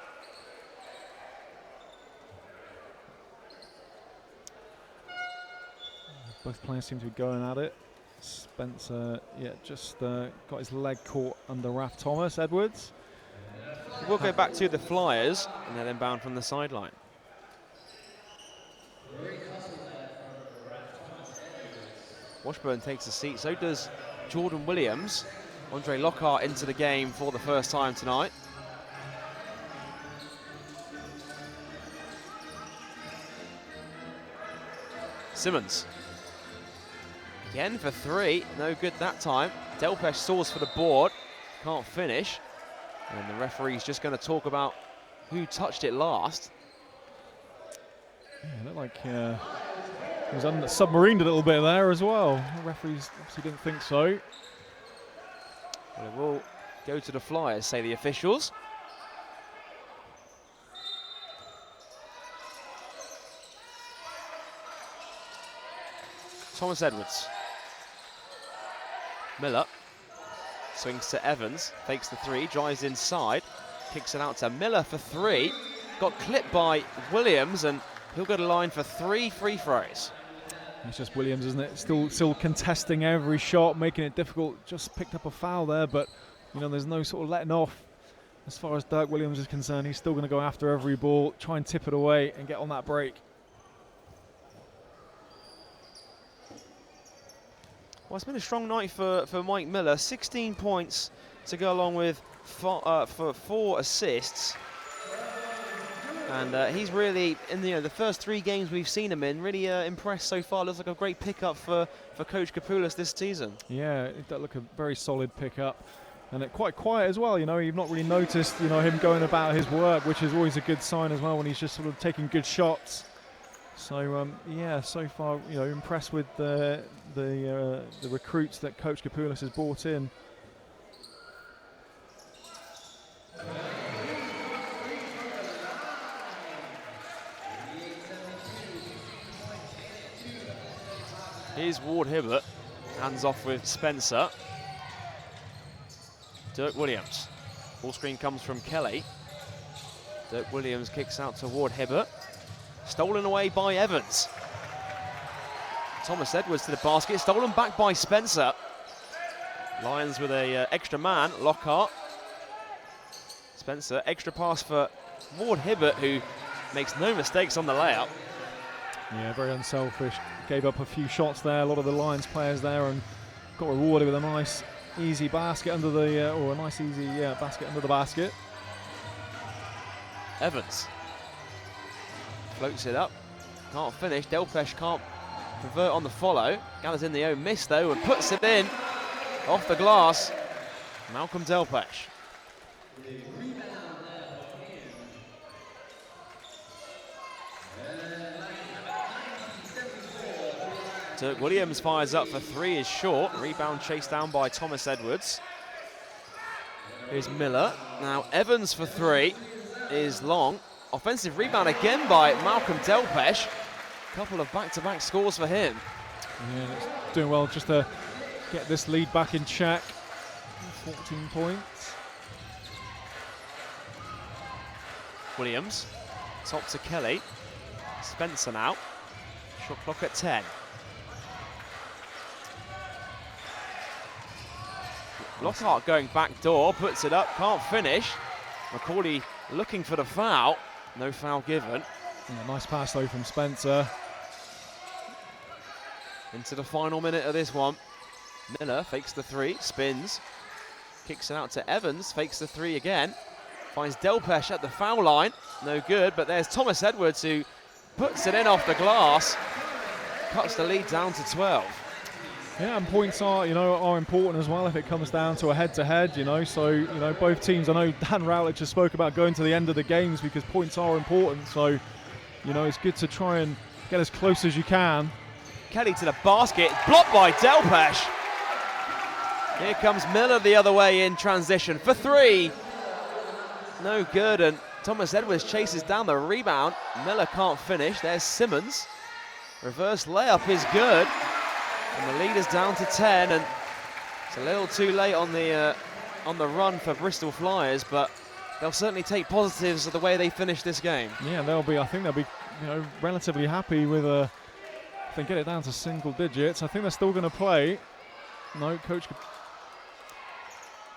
Both players seem to be going at it. Spencer, yeah, just got his leg caught under Raf Thomas Edwards. We'll go back to the Flyers, and they're inbound from the sideline. Washburn takes a seat, so does Jordan Williams. Andre Lockhart into the game for the first time tonight. Simmons. Again for three, no good that time. Delpesh soars for the board, can't finish. And the referee's just going to talk about who touched it last. Yeah, it looked like he was submarined a little bit there as well. The referees obviously didn't think so. Well, it will go to the Flyers, say the officials. Thomas Edwards. Miller swings to Evans, fakes the three, drives inside, kicks it out to Miller for three. Got clipped by Williams, and he'll go to line for 3 free throws. It's just Williams, isn't it? Still contesting every shot, making it difficult. Just picked up a foul there, but you know, there's no sort of letting off as far as Dirk Williams is concerned. He's still going to go after every ball, try and tip it away and get on that break. Well, it's been a strong night for Mike Miller. 16 points to go along with for 4 assists. And he's really, in the first 3 games we've seen him in, really impressed so far. Looks like a great pickup for Coach Kapoulas this season. Yeah, it does look a very solid pickup. And it quite quiet as well, you know, you've not really noticed, you know, him going about his work, which is always a good sign as well when he's just sort of taking good shots. So yeah, so far, you know, impressed with the recruits that Coach Kapoulas has brought in. Here's Ward Hibbert, hands off with Spencer. Dirk Williams, ball screen comes from Kelly. Dirk Williams kicks out to Ward Hibbert. Stolen away by Evans. Thomas Edwards to the basket, stolen back by Spencer. Lions with a extra man, Lockhart. Spencer, extra pass for Ward Hibbert, who makes no mistakes on the layup. Yeah, very unselfish. Gave up a few shots there, a lot of the Lions players there, and got rewarded with a nice easy basket under the, or a nice easy basket under the basket. Evans floats it up, can't finish. Delpesh can't convert on the follow. Gathers in the own miss though and puts it in off the glass. Malcolm Delpesh. Dirk Williams fires up for 3, is short. Rebound chased down by Thomas Edwards. Here's Miller. Now Evans for 3 is long. Offensive rebound again by Malcolm Delpesh. Couple of back-to-back scores for him. Yeah, it's doing well just to get this lead back in check. 14 points. Williams, top to Kelly. Spencer now. Shot clock at 10. Lockhart going back door, puts it up, can't finish. McCauley looking for the foul. No foul given. Yeah, nice pass though from Spencer. Into the final minute of this one. Miller fakes the 3, spins. Kicks it out to Evans, fakes the 3 again. Finds Delpesh at the foul line. No good, but there's Thomas Edwards who puts it in off the glass. Cuts the lead down to 12. Yeah, and points are important as well if it comes down to a head-to-head, you know. So, you know, both teams, I know Dan Rowlett just spoke about going to the end of the games because points are important. So, you know, it's good to try and get as close as you can. Kelly to the basket, blocked by Delpesh. Here comes Miller the other way in transition for 3. No good, and Thomas Edwards chases down the rebound. Miller can't finish. There's Simmons. Reverse layup is good. And the lead is down to 10, and it's a little too late on the run for Bristol Flyers, but they'll certainly take positives of the way they finish this game. Yeah, I think they'll be, relatively happy with if they get it down to single digits. I think they're still going to play. No, coach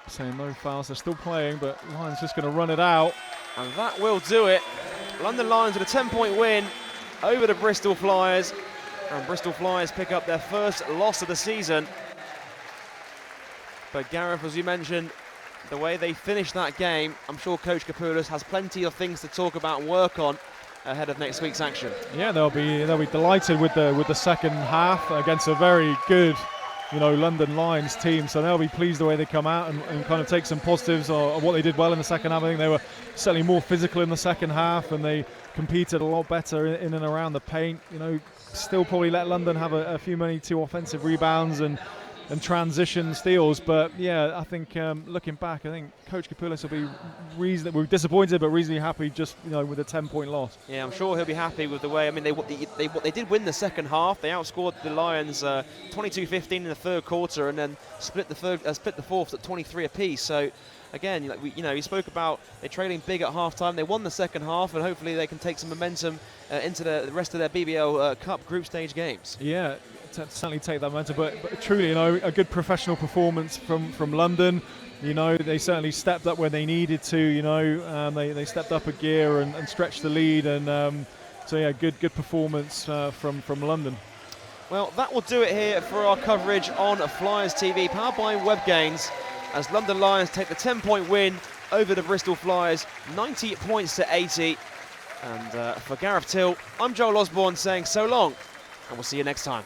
saying no fouls. They're still playing, but Lions just going to run it out. And that will do it. London Lions with a 10-point win over the Bristol Flyers. And Bristol Flyers pick up their first loss of the season. But Gareth, as you mentioned, the way they finished that game, I'm sure Coach Kapoulis has plenty of things to talk about and work on ahead of next week's action. Yeah, they'll be delighted with the second half against a very good, London Lions team. So they'll be pleased the way they come out and kind of take some positives of what they did well in the second half. I think they were certainly more physical in the second half, and they competed a lot better in and around the paint. Still probably let London have a few two offensive rebounds and transition steals, but yeah, I think looking back, I think Coach Kapoulis will be reasonably disappointed, but reasonably happy just with a 10-point loss. Yeah, I'm sure he'll be happy with the way. I mean, they did win the second half. They outscored the Lions 22-15 in the third quarter, and then split the fourth at 23 apiece. So again, he spoke about they're trailing big at halftime. They won the second half, and hopefully they can take some momentum into the rest of their BBL Cup group stage games. Yeah. Certainly take that momentum, but truly, a good professional performance from London. They certainly stepped up when they needed to. They stepped up a gear and stretched the lead, and so yeah, good performance from London. Well, that will do it here for our coverage on Flyers TV, powered by WebGains, as London Lions take the 10-point win over the Bristol Flyers, 90 points to 80. And for Gareth Till, I'm Joel Osborne saying so long, and we'll see you next time.